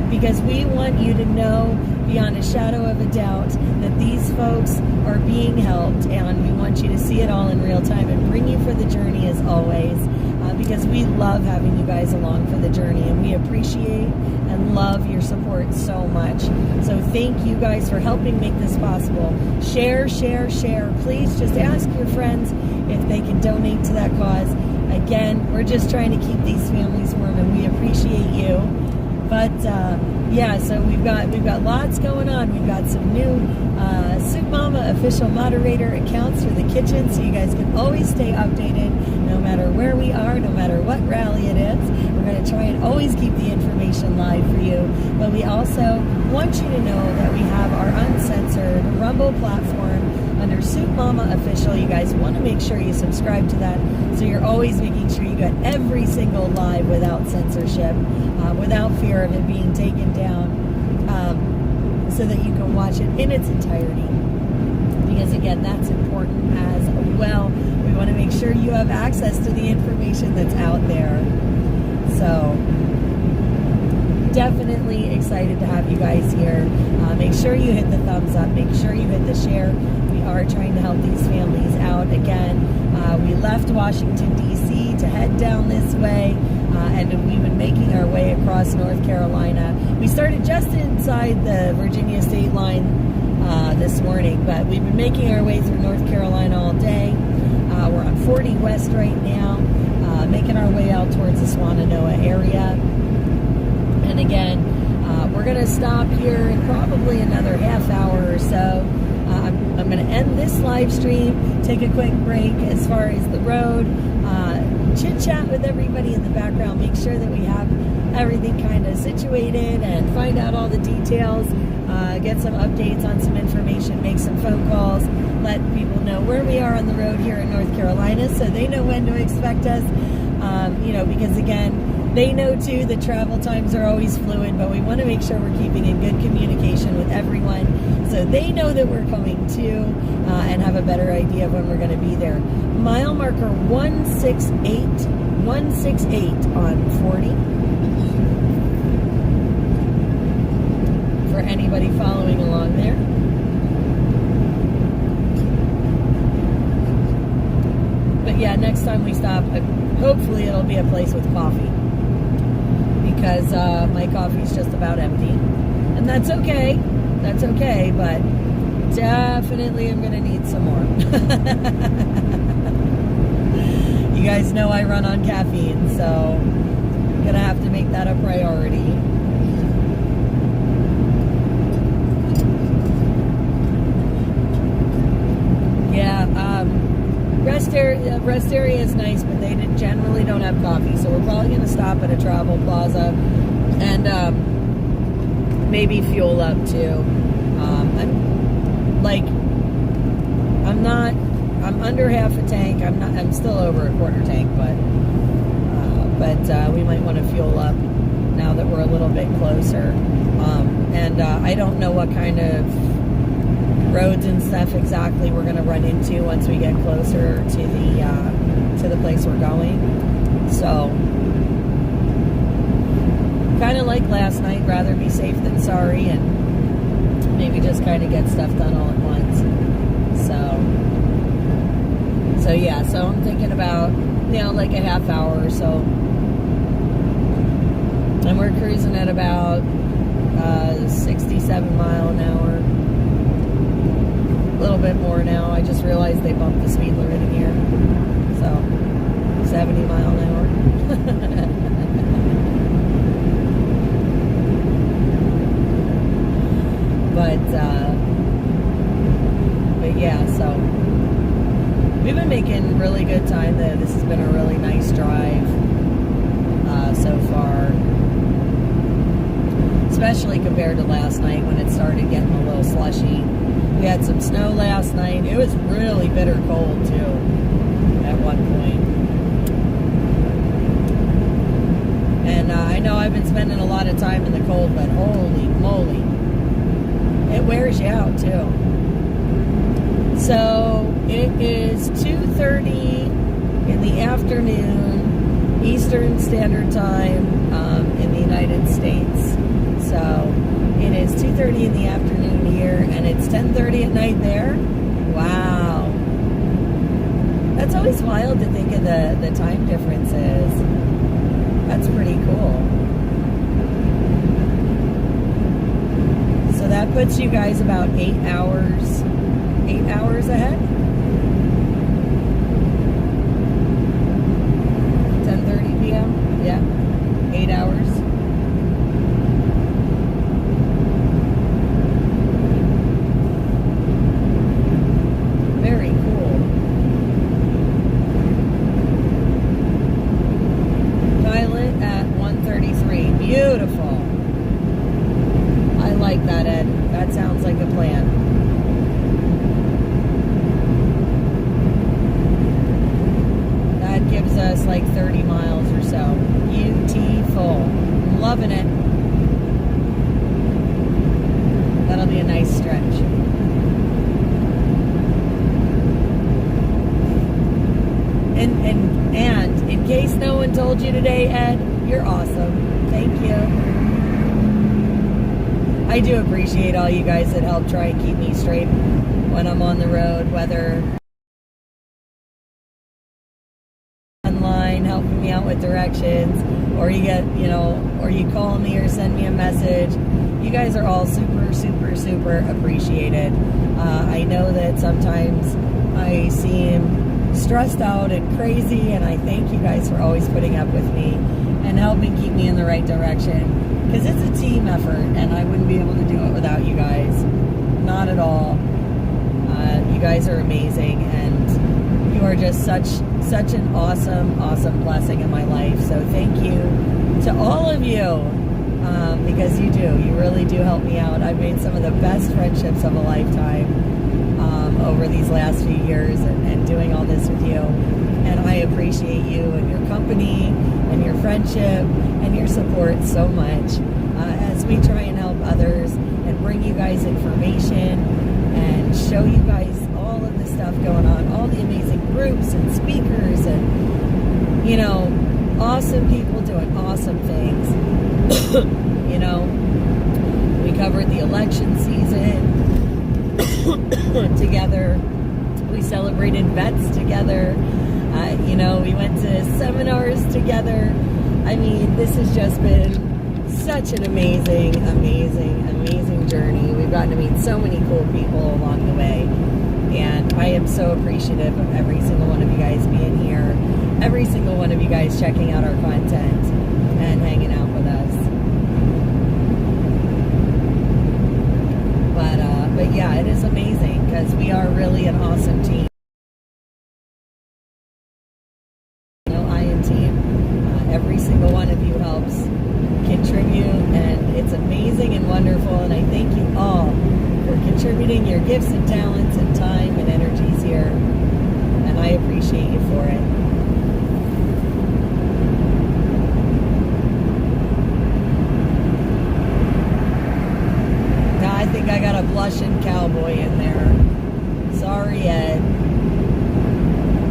because we want you to know beyond a shadow of a doubt that these folks are being helped, and we want you to see it all in real time and bring you for the journey as always, because we love having you guys along for the journey, and we appreciate and love your support so much. So thank you guys for helping make this possible. Share, share, share. Please just ask your friends if they can donate to that cause. Again, we're just trying to keep these families warm, and we appreciate you. But so we've got lots going on. We've got some new Soup Mama official moderator accounts for the kitchen, so you guys can always stay updated no matter where we are, no matter what rally it is. We're going to try and always keep the information live for you. But we also want you to know that we have our uncensored Rumble platform under Soup Mama Official. You guys want to make sure you subscribe to that, so you're always making sure you get every single live without censorship, without fear of it being taken down, so that you can watch it in its entirety. Because again, that's important as well. We want to make sure you have access to the information that's out there. So definitely excited to have you guys here. Make sure you hit the thumbs up. Make sure you hit the share. We are trying to help these families out. Again, We left Washington, D.C. to head down this way, and we've been making our way across North Carolina. We started just inside the Virginia state line this morning, but we've been making our way through North Carolina all day. We're on 40 West right now, making our way out towards the Swannanoa area. And again, we're going to stop here in probably another half hour or so. I'm going to end this live stream, take a quick break as far as the road, chit-chat with everybody in the background, make sure that we have everything kind of situated and find out all the details, get some updates on some information, make some phone calls, let people know where we are on the road here in North Carolina so they know when to expect us, because again, they know too that travel times are always fluid, but we want to make sure we're keeping in good communication with everyone so they know that we're coming too, and have a better idea of when we're going to be there. Mile marker 168 on 40. For anybody following along there. But yeah, next time we stop, hopefully it'll be a place with coffee, because my coffee's just about empty, and that's okay, but definitely I'm gonna need some more. You guys know I run on caffeine, so I'm gonna have to make that a priority. Yeah, rest area is nice, but they generally don't have coffee, so we're probably going to stop at a travel plaza and maybe fuel up too. I'm under half a tank. I'm still over a quarter tank, but we might want to fuel up now that we're a little bit closer. I don't know what kind of roads and stuff exactly we're going to run into once we get closer to the place we're going. So kind of like last night, rather be safe than sorry, and maybe just kind of get stuff done all at once. So yeah, so I'm thinking about like a half hour or so, and we're cruising at about 67 mile an hour. A little bit more now. I just realized they bumped the speed limit in here. So, 70 mile an hour. but yeah, so we've been making really good time though. This has been a really nice drive so far. Especially compared to last night when it started getting a little slushy. We had some snow last night. It was really bitter cold too at one point. And I know I've been spending a lot of time in the cold, but holy moly, it wears you out too. So it is 2:30 in the afternoon, Eastern Standard Time in the United States. So it is 2:30 in the afternoon here, and it's 10:30 at night there. Wow. That's always wild to think of the time differences. That's pretty cool. So that puts you guys about 8 hours ahead. 10:30 p.m. Yeah, 8 hours. Very cool. Pilot at 133. Beautiful. I like that, Ed. That sounds like a plan. That gives us like 30 miles or so. Beautiful. Loving it. That'll be a nice stretch. And in case no one told you today, Ed, you're awesome. Thank you. I do appreciate all you guys that help try and keep me straight when I'm on the road, whether out with directions, or you get, or you call me or send me a message. You guys are all super, super, super appreciated. I know that sometimes I seem stressed out and crazy, and I thank you guys for always putting up with me and helping keep me in the right direction, because it's a team effort, and I wouldn't be able to do it without you guys. Not at all. You guys are amazing, and you are just such an awesome blessing in my life. So thank you to all of you, because you really do help me out. I've made some of the best friendships of a lifetime over these last few years, and doing all this with you. And I appreciate you and your company and your friendship and your support so much, as we try and help others and bring you guys information and show you guys all of the stuff going on, all the amazing groups and speakers and, awesome people doing awesome things. We covered the election season together. We celebrated vets together. We went to seminars together. I mean, this has just been such an amazing journey. We've gotten to meet so many cool people along the way, and I am so appreciative of every single one of you guys being here, every single one of you guys checking out our content and hanging out with us. But yeah, it is amazing, because we are really an awesome team. Every single one of you helps contribute, and it's amazing and wonderful, and I thank you all for contributing your gifts and talents and time and energies here, and I appreciate you for it. Now I think I got a blushing cowboy in there. Sorry, Ed.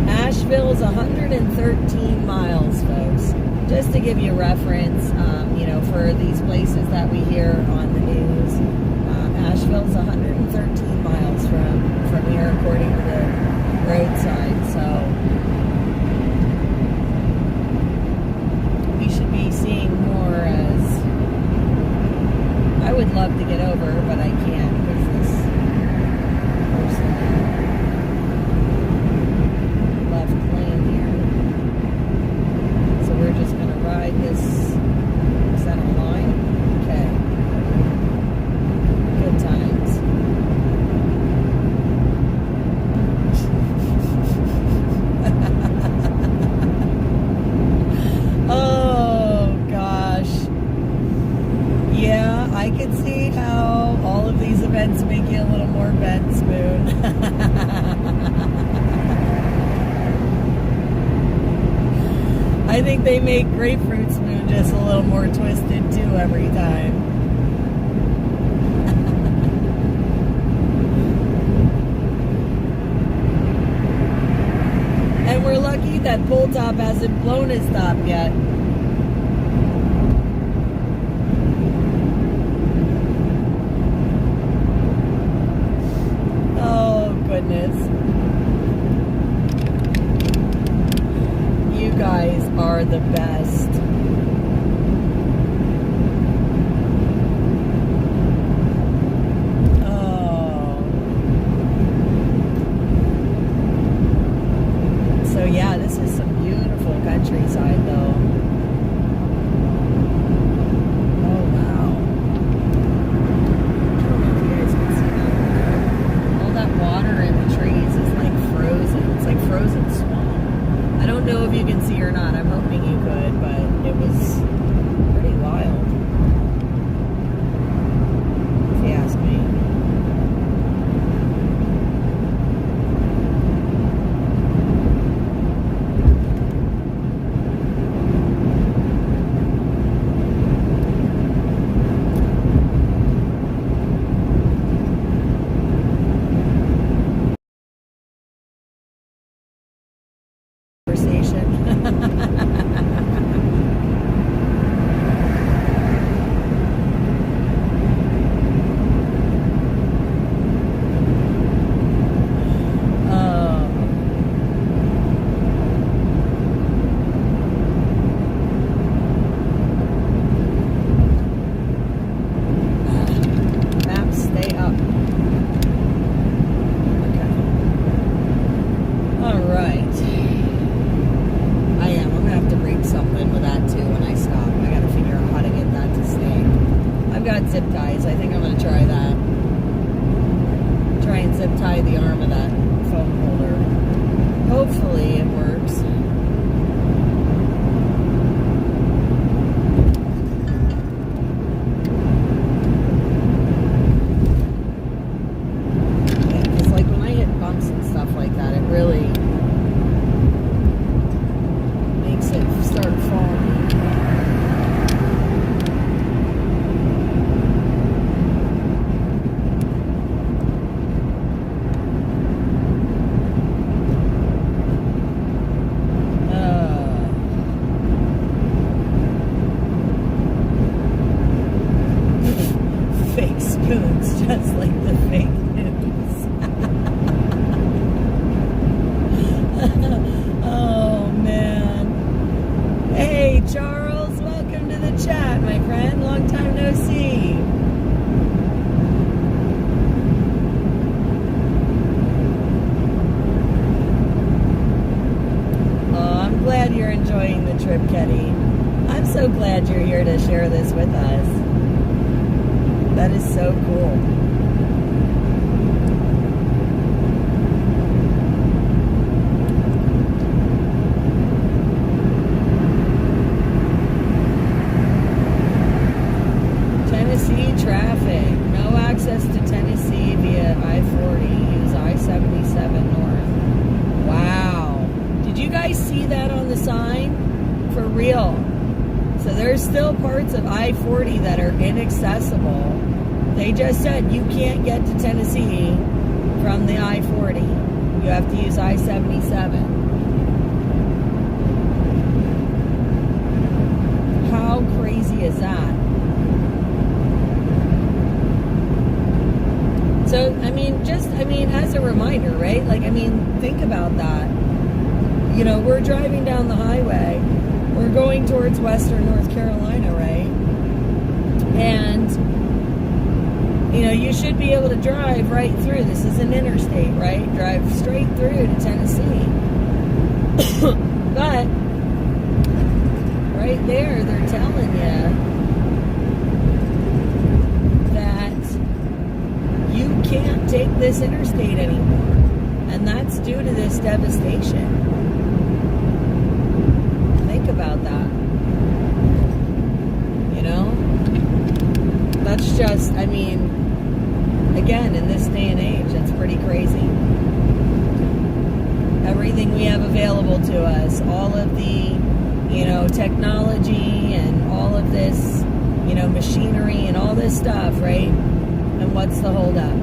Asheville's 113 miles, folks. Just to give you a reference, for these places that we hear on the news, Asheville's 113 miles from here, according to the roadside. So we should be seeing more as. I would love to get over, but I can't, because this person left lane here. So we're just going to ride this center line. Okay. Good times. Oh, gosh. Yeah, I can see how all of these events make you a little more bent spoon. I think they make grapefruit spoon just a little more twisted too every time. And we're lucky that Pull Top hasn't blown his top yet. Oh, goodness. You guys are the best. Oh. So yeah, this is some beautiful countryside though. Oh wow. I don't know if you guys can see that. All that water in the trees is like frozen. It's like frozen swamp. I don't know if you can see or not. I'm hoping you could, but it was pretty wild, if you ask me. glad you're enjoying the trip, Ketty. I'm so glad you're here to share this with us. That is so cool. Tennessee traffic. No access to Tennessee via I-40. Use I-77 north. Wow. Did you guys see that on the sign? For real. So there's still parts of I-40 that are inaccessible. They just said you can't get to Tennessee from the I-40. You have to use I-77. How crazy is that? So, as a reminder, right? Think about that. You know, we're driving down the highway. We're going towards western North Carolina, right? And, you should be able to drive right through. This is an interstate, right? Drive straight through to Tennessee. But, right there, they're telling you you can't take this interstate anymore. And that's due to this devastation. Think about that. That's just, again, in this day and age, it's pretty crazy. Everything we have available to us, all of the, technology and all of this, machinery and all this stuff, right? And what's the holdup?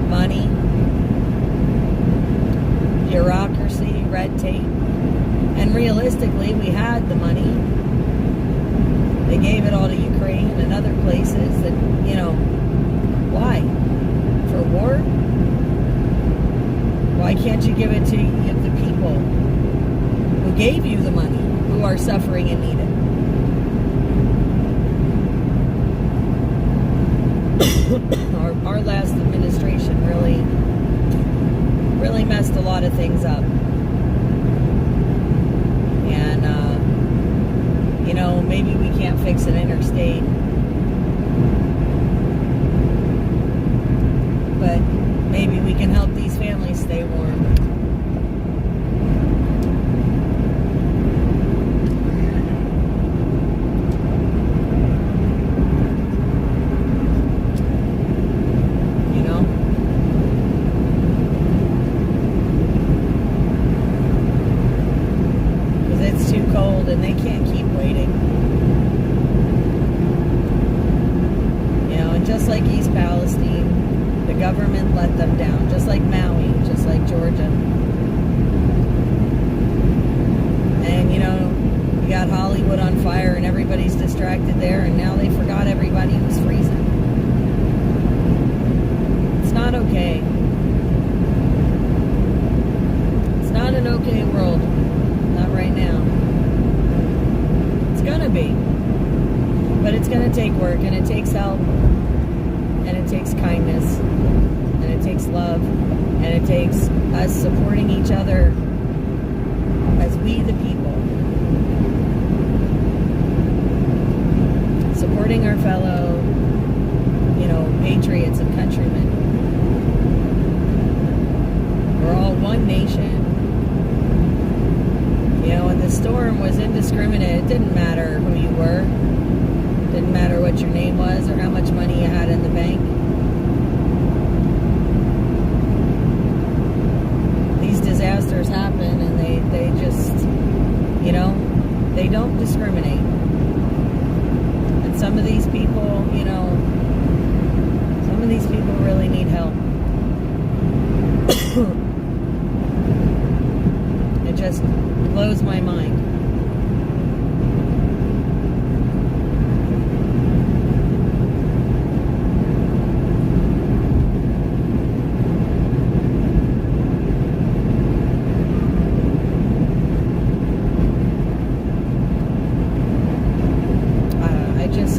Money, bureaucracy, red tape. And realistically, we had the money. They gave it all to Ukraine and other places that, why? For war? Why can't you give it to the people who gave you the money, who are suffering and need it? Our last administration really messed a lot of things up. And, maybe we can't fix an interstate. But maybe we can help these families stay warm. And they can't keep waiting. And just like East Palestine, the government let them down. Just like Maui, just like Georgia. And, you got Hollywood on fire and everybody's distracted there, and now they forgot everybody who's freezing. It's not okay. It's not an okay world. Not right now. Gonna be, but it's gonna take work, and it takes help, and it takes kindness, and it takes love, and it takes us supporting each other as we the people, supporting our fellow patriots and countrymen. We're all one nation. And the storm was indiscriminate. It didn't matter who you were. It didn't matter what your name was or how much money you had in the bank. These disasters happen, and they just, they don't discriminate. And some of these people, really need help. It just blows my mind.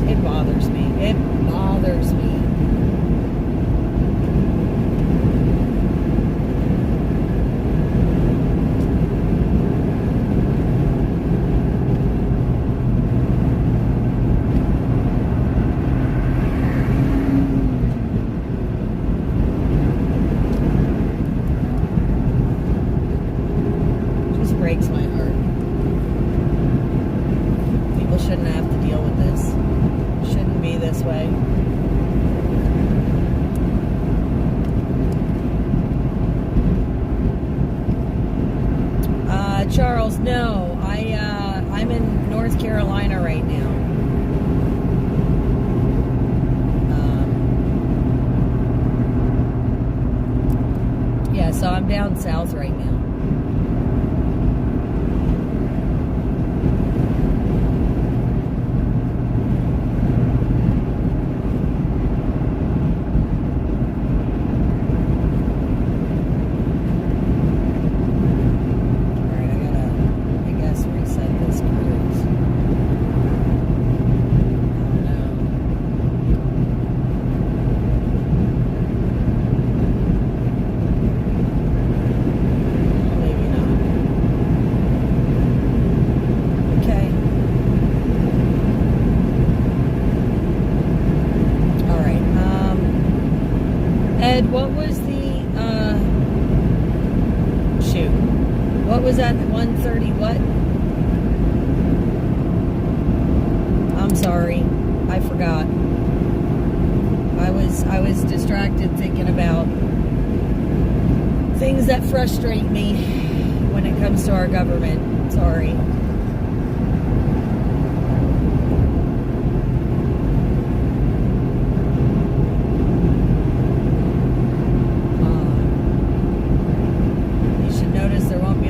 It bothers me. It bothers me. breaks my heart. People shouldn't have to deal with this. It shouldn't be this way. Charles, no. I'm in North Carolina right now. Yeah, so I'm down south right now. Ed, what was the, shoot, what was that, 130, what? I'm sorry, I forgot. I was distracted thinking about things that frustrate me when it comes to our government. Sorry.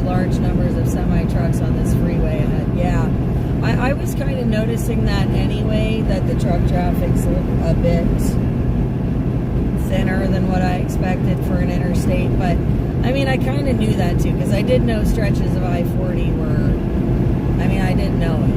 Large numbers of semi-trucks on this freeway ahead. Yeah, I was kind of noticing that anyway, that the truck traffic's a bit thinner than what I expected for an interstate, but I mean, I kind of knew that too, because I did know stretches of I-40 were, I mean, I didn't know it.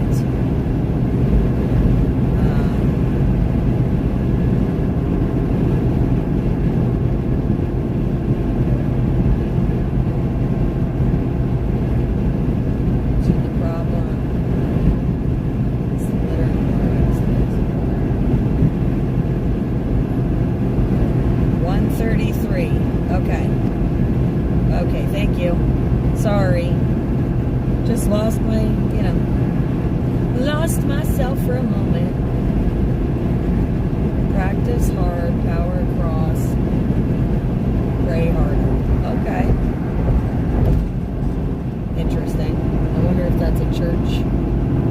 Okay, thank you. Sorry. Just lost my, lost myself for a moment. Practice hard, power across, pray harder. Okay. Interesting. I wonder if that's a church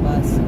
bus.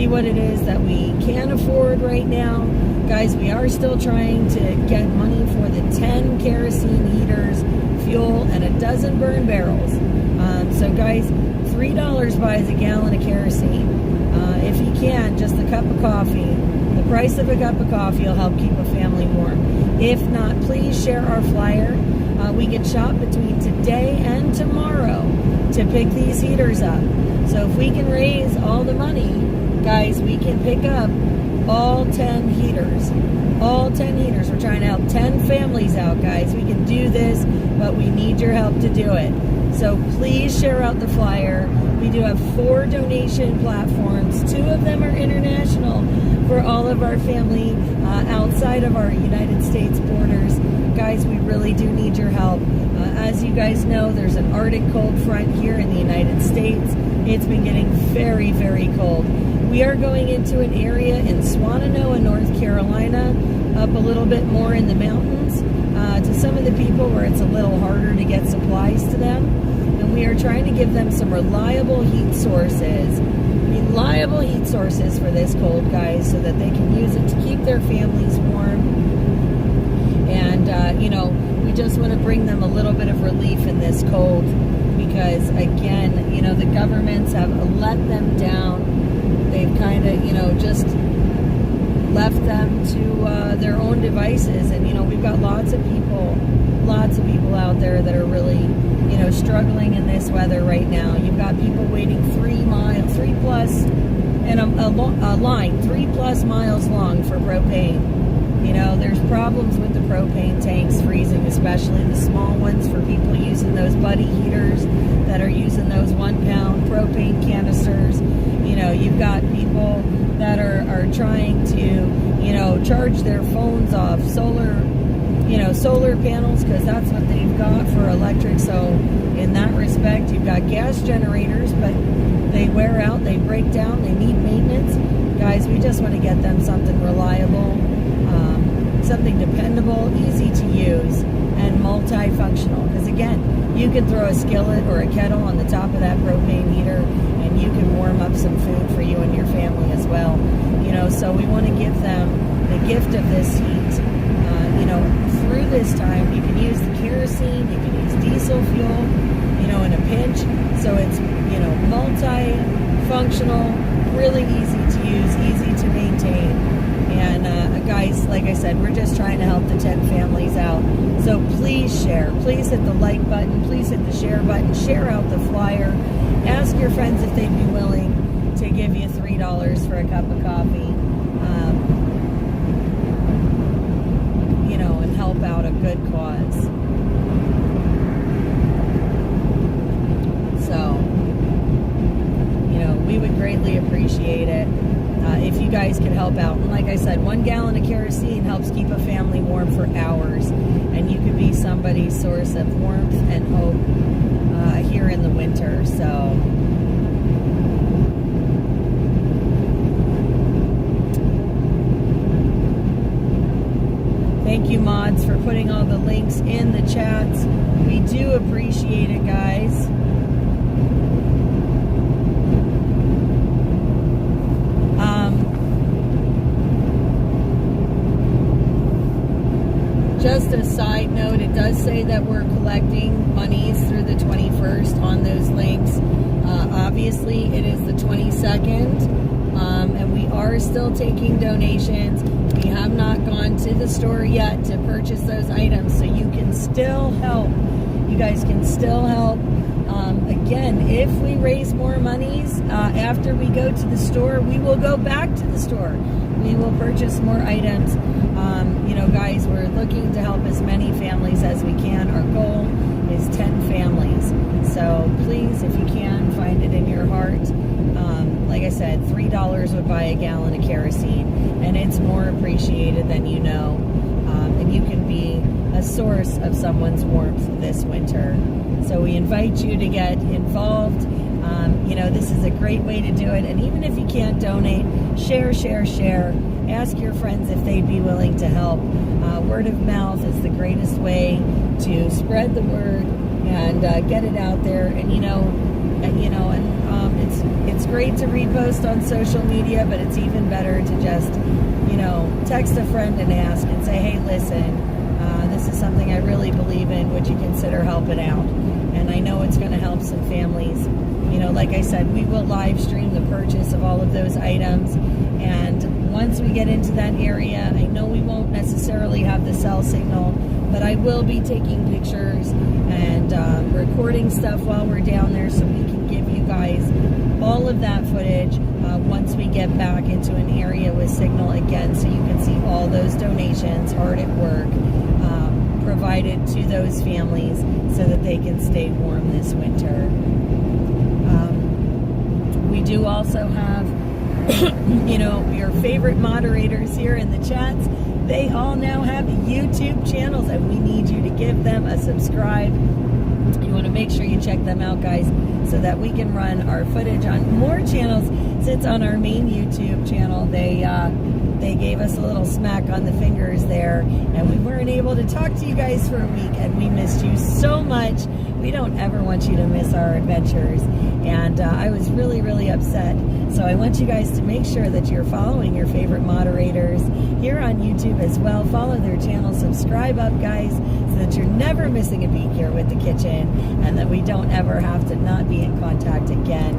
What it is that we can afford right now. Guys, we are still trying to get money for the 10 kerosene heaters, fuel, and a dozen burn barrels. So guys, $3 buys a gallon of kerosene. If you can, just a cup of coffee. The price of a cup of coffee will help keep a family warm. If not, please share our flyer. We can shop between today and tomorrow to pick these heaters up. So if we can raise all the money, guys, we can pick up all 10 heaters. All 10 heaters. We're trying to help 10 families out, guys. We can do this, but we need your help to do it. So please share out the flyer. We do have 4 donation platforms. 2 of them are international for all of our family outside of our United States borders. Guys, we really do need your help. As you guys know, there's an Arctic cold front here in the United States. It's been getting very, very cold. We are going into an area in Swannanoa, North Carolina, up a little bit more in the mountains, to some of the people where it's a little harder to get supplies to them. And we are trying to give them some reliable heat sources for this cold, guys, so that they can use it to keep their families warm. And, we just want to bring them a little bit of relief in this cold, because, again, the governments have let them down. They've kind of, just left them to their own devices. And, we've got lots of people out there that are really, struggling in this weather right now. You've got people waiting 3 plus, and a line 3+ miles long for propane. There's problems with the propane tanks freezing, especially the small ones for people using those buddy heaters that are using those 1-pound propane canisters. You've got people that are trying to, charge their phones off solar panels, because that's what they've got for electric. So in that respect, you've got gas generators, but they wear out, they break down, they need maintenance. Guys, we just want to get them something reliable, something dependable, easy to use, and multifunctional. Because again, you can throw a skillet or a kettle on the top of that propane heater, and you can warm up some food for you and your family as well. So we want to give them the gift of this heat. Through this time, you can use the kerosene, you can use diesel fuel, in a pinch. So it's, multi-functional, really easy to use, easy to maintain. And guys, like I said, we're just trying to help the 10 families out. So please share. Please hit the like button. Please hit the share button. Share out the flyer. Ask your friends if they'd be willing to give you $3 for a cup of coffee. And help out a good cause. So, we would greatly appreciate it if you guys could help out. And like I said, 1 gallon of kerosene helps keep a family warm for hours, and you could be somebody's source of warmth and hope here in the winter. So thank you, mods, for putting all the links in the chats. We do appreciate it, guys. Just a side note, it does say that we're collecting monies through the 21st on those links. Obviously, it is the 22nd, and we are still taking donations. We have not gone to the store yet to purchase those items, so you can still help. You guys can still help. Again, if we raise more monies after we go to the store, we will go back to the store. We will purchase more items. Guys, we're looking to help as many families as we can. Our goal is 10 families. So please, if you can, find it in your heart. Like I said, $3 would buy a gallon of kerosene, and it's more appreciated than you know. And you can be a source of someone's warmth this winter. So we invite you to get involved. This is a great way to do it. And even if you can't donate, share. Ask your friends if they'd be willing to help. Word of mouth is the greatest way to spread the word and get it out there. And it's great to repost on social media, but it's even better to just text a friend and ask and say, hey, listen, this is something I really believe in. Would you consider helping out? And I know it's going to help some families. Like I said, we will live stream the purchase of all of those items. And once we get into that area, I know we won't necessarily have the cell signal, but I will be taking pictures and recording stuff while we're down there, so we can give you guys all of that footage once we get back into an area with signal again, so you can see all those donations hard at work provided to those families so that they can stay warm this winter. We do also have your favorite moderators here in the chats. They all now have YouTube channels, and we need you to give them a subscribe. You want to make sure you check them out, guys, so that we can run our footage on more channels. Since on our main YouTube channel, they gave us a little smack on the fingers there, and we weren't able to talk to you guys for a week, and we missed you so much. We don't ever want you to miss our adventures, and I was really, really upset. So I want you guys to make sure that you're following your favorite moderators here on YouTube as well. Follow their channel, subscribe up, guys, so that you're never missing a beat here with the kitchen, and that we don't ever have to not be in contact again.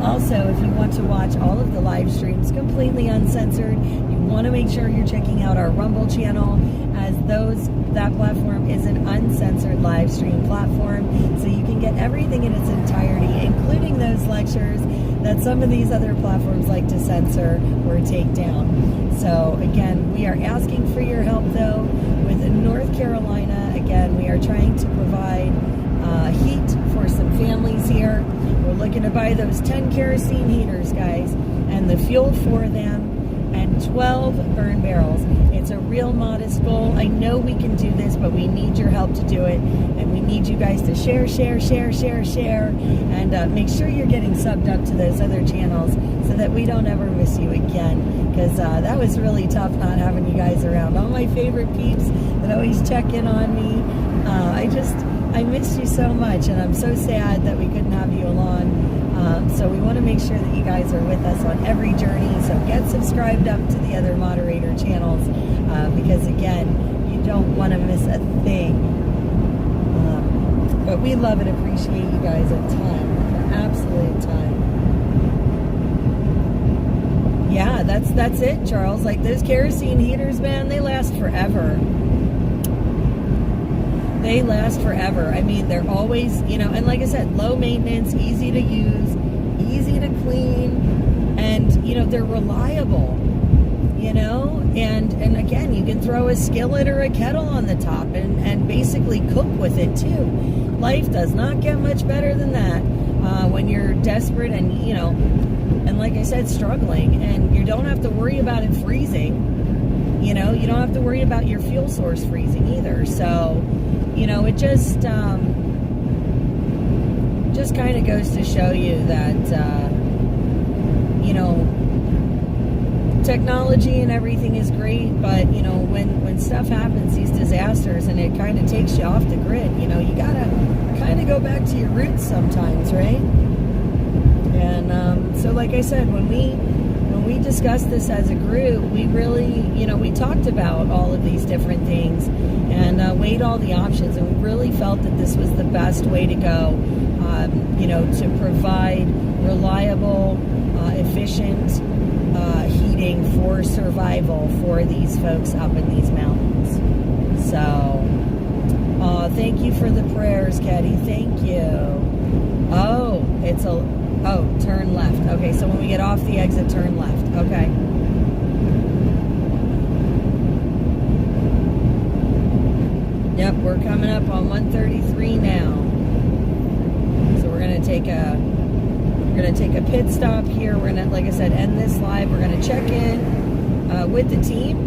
Also, if you want to watch all of the live streams completely uncensored, you want to make sure you're checking out our Rumble channel, as that platform is an uncensored live stream platform, so you can get everything in its entirety, including those lectures that some of these other platforms like to censor or take down. So again, we are asking for your help, though, with North Carolina. Again, we are trying to provide heat for some families here. We're looking to buy those 10 kerosene heaters, guys, and the fuel for them, and 12 burn barrels. It's a real modest goal. I know we can do this, but we need your help to do it, and we need you guys to share, and make sure you're getting subbed up to those other channels so that we don't ever miss you again, because that was really tough not having you guys around. All my favorite peeps that always check in on me. I missed you so much, and I'm so sad that we couldn't have you along. So we want to make sure that you guys are with us on every journey. So get subscribed up to the other moderator channels, because again, you don't want to miss a thing. But we love and appreciate you guys a ton, an absolute ton. Yeah, that's it, Charles. Like, those kerosene heaters, man, they last forever. They last forever. I mean, they're always, and like I said, low maintenance, easy to use, easy to clean, and, they're reliable, and again, you can throw a skillet or a kettle on the top and basically cook with it too. Life does not get much better than that when you're desperate and, and like I said, struggling, and you don't have to worry about it freezing. You don't have to worry about your fuel source freezing either. So, it just kind of goes to show you that, technology and everything is great, but, when stuff happens, these disasters, and it kind of takes you off the grid, you gotta kind of go back to your roots sometimes, right? And so like I said, when we discussed this as a group, we really, we talked about all of these different things and weighed all the options, and we really felt that this was the best way to go, to provide reliable, efficient heating for survival for these folks up in these mountains. So, thank you for the prayers, Caddy. Thank you. Oh, turn left. Okay, so when we get off the exit, turn left. Okay. Yep, we're coming up on 133 now. So we're gonna take a pit stop here. We're gonna, like I said, end this live. We're gonna check in with the team.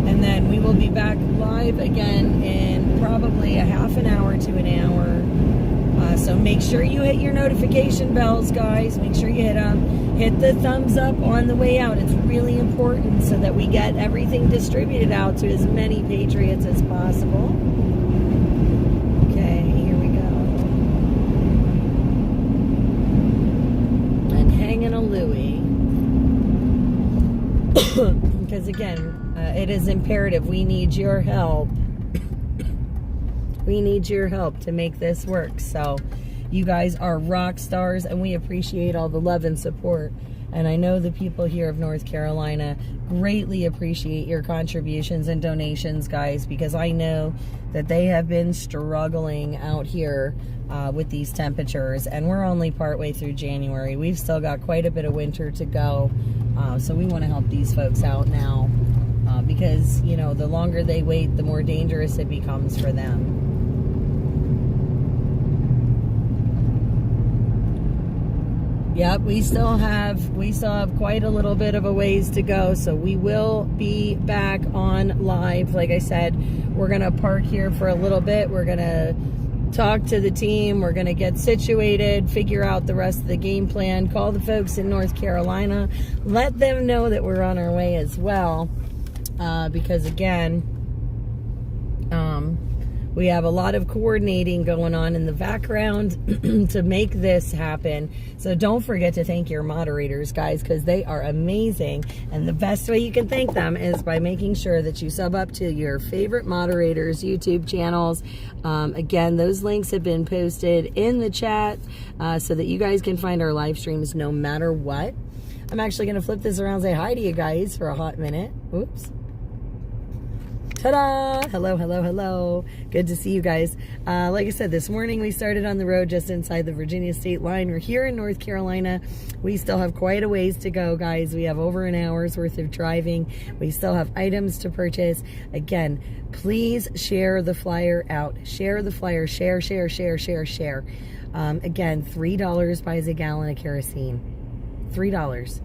And then we will be back live again in probably a half an hour to an hour. So make sure you hit your notification bells, guys. Make sure you hit them. Hit the thumbs up on the way out. It's really important so that we get everything distributed out to as many patriots as possible. Okay, here we go. And hanging a Louie. Because again, it is imperative. We need your help. We need your help to make this work. So you guys are rock stars, and we appreciate all the love and support. And I know the people here of North Carolina greatly appreciate your contributions and donations, guys, because I know that they have been struggling out here with these temperatures, and we're only partway through January. We've still got quite a bit of winter to go, so we want to help these folks out now, because, the longer they wait, the more dangerous it becomes for them. Yep, we still have quite a little bit of a ways to go, so we will be back on live. Like I said, we're gonna park here for a little bit. We're gonna talk to the team. We're gonna get situated, figure out the rest of the game plan, call the folks in North Carolina, let them know that we're on our way as well, because again, we have a lot of coordinating going on in the background to make this happen. So don't forget to thank your moderators, guys, because they are amazing. And the best way you can thank them is by making sure that you sub up to your favorite moderators' YouTube channels. Again, those links have been posted in the chat so that you guys can find our live streams no matter what. I'm actually going to flip this around and say hi to you guys for a hot minute. Oops. Ta-da! Hello, hello, hello. Good to see you guys. Like I said, this morning we started on the road just inside the Virginia state line. We're here in North Carolina. We still have quite a ways to go, guys. We have over an hour's worth of driving. We still have items to purchase. Again, please share the flyer out. Share the flyer. Share, share, share, share, share. Again, $3 buys a gallon of kerosene. $3.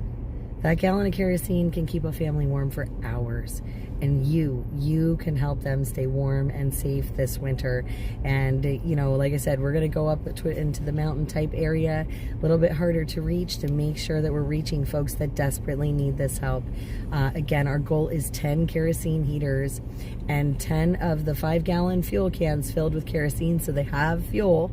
That gallon of kerosene can keep a family warm for hours. And you can help them stay warm and safe this winter. And, you know, like I said, we're going to go up into the mountain type area, a little bit harder to reach, to make sure that we're reaching folks that desperately need this help. Again, our goal is 10 kerosene heaters and 10 of the 5-gallon fuel cans filled with kerosene so they have fuel.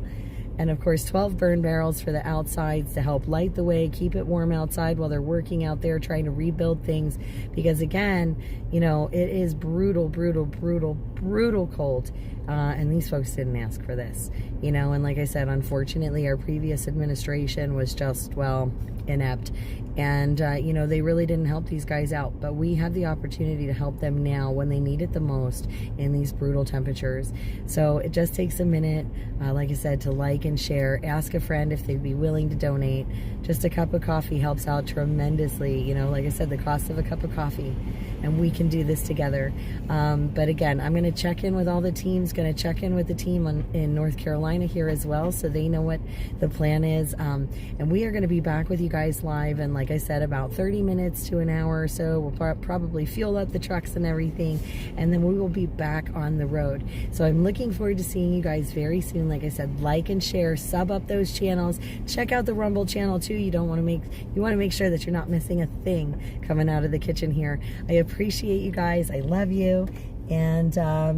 And of course, 12 burn barrels for the outsides to help light the way, keep it warm outside while they're working out there trying to rebuild things. Because again, you know, it is brutal, brutal, brutal, brutal cold. And these folks didn't ask for this, you know. And like I said, unfortunately, our previous administration was just, well, inept. And, you know, they really didn't help these guys out. But we have the opportunity to help them now when they need it the most in these brutal temperatures. So it just takes a minute, like I said, to like and share. Ask a friend if they'd be willing to donate. Just a cup of coffee helps out tremendously. You know, like I said, the cost of a cup of coffee. And we can do this together. But again, I'm going to check in with all the teams, going to check in with the team in North Carolina here as well, so they know what the plan is. And we are going to be back with you guys live in, like I said, about 30 minutes to an hour or so. We'll probably fuel up the trucks and everything, and then we will be back on the road. So I'm looking forward to seeing you guys very soon. Like I said, like and share, sub up those channels. Check out the Rumble channel too. You want to make sure that you're not missing a thing coming out of the kitchen here. I appreciate you guys. I love you. And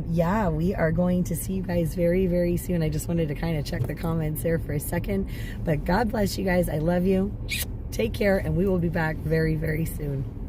yeah, we are going to see you guys very, very soon. I just wanted to kind of check the comments there for a second. But God bless you guys. I love you. Take care, and we will be back very, very soon.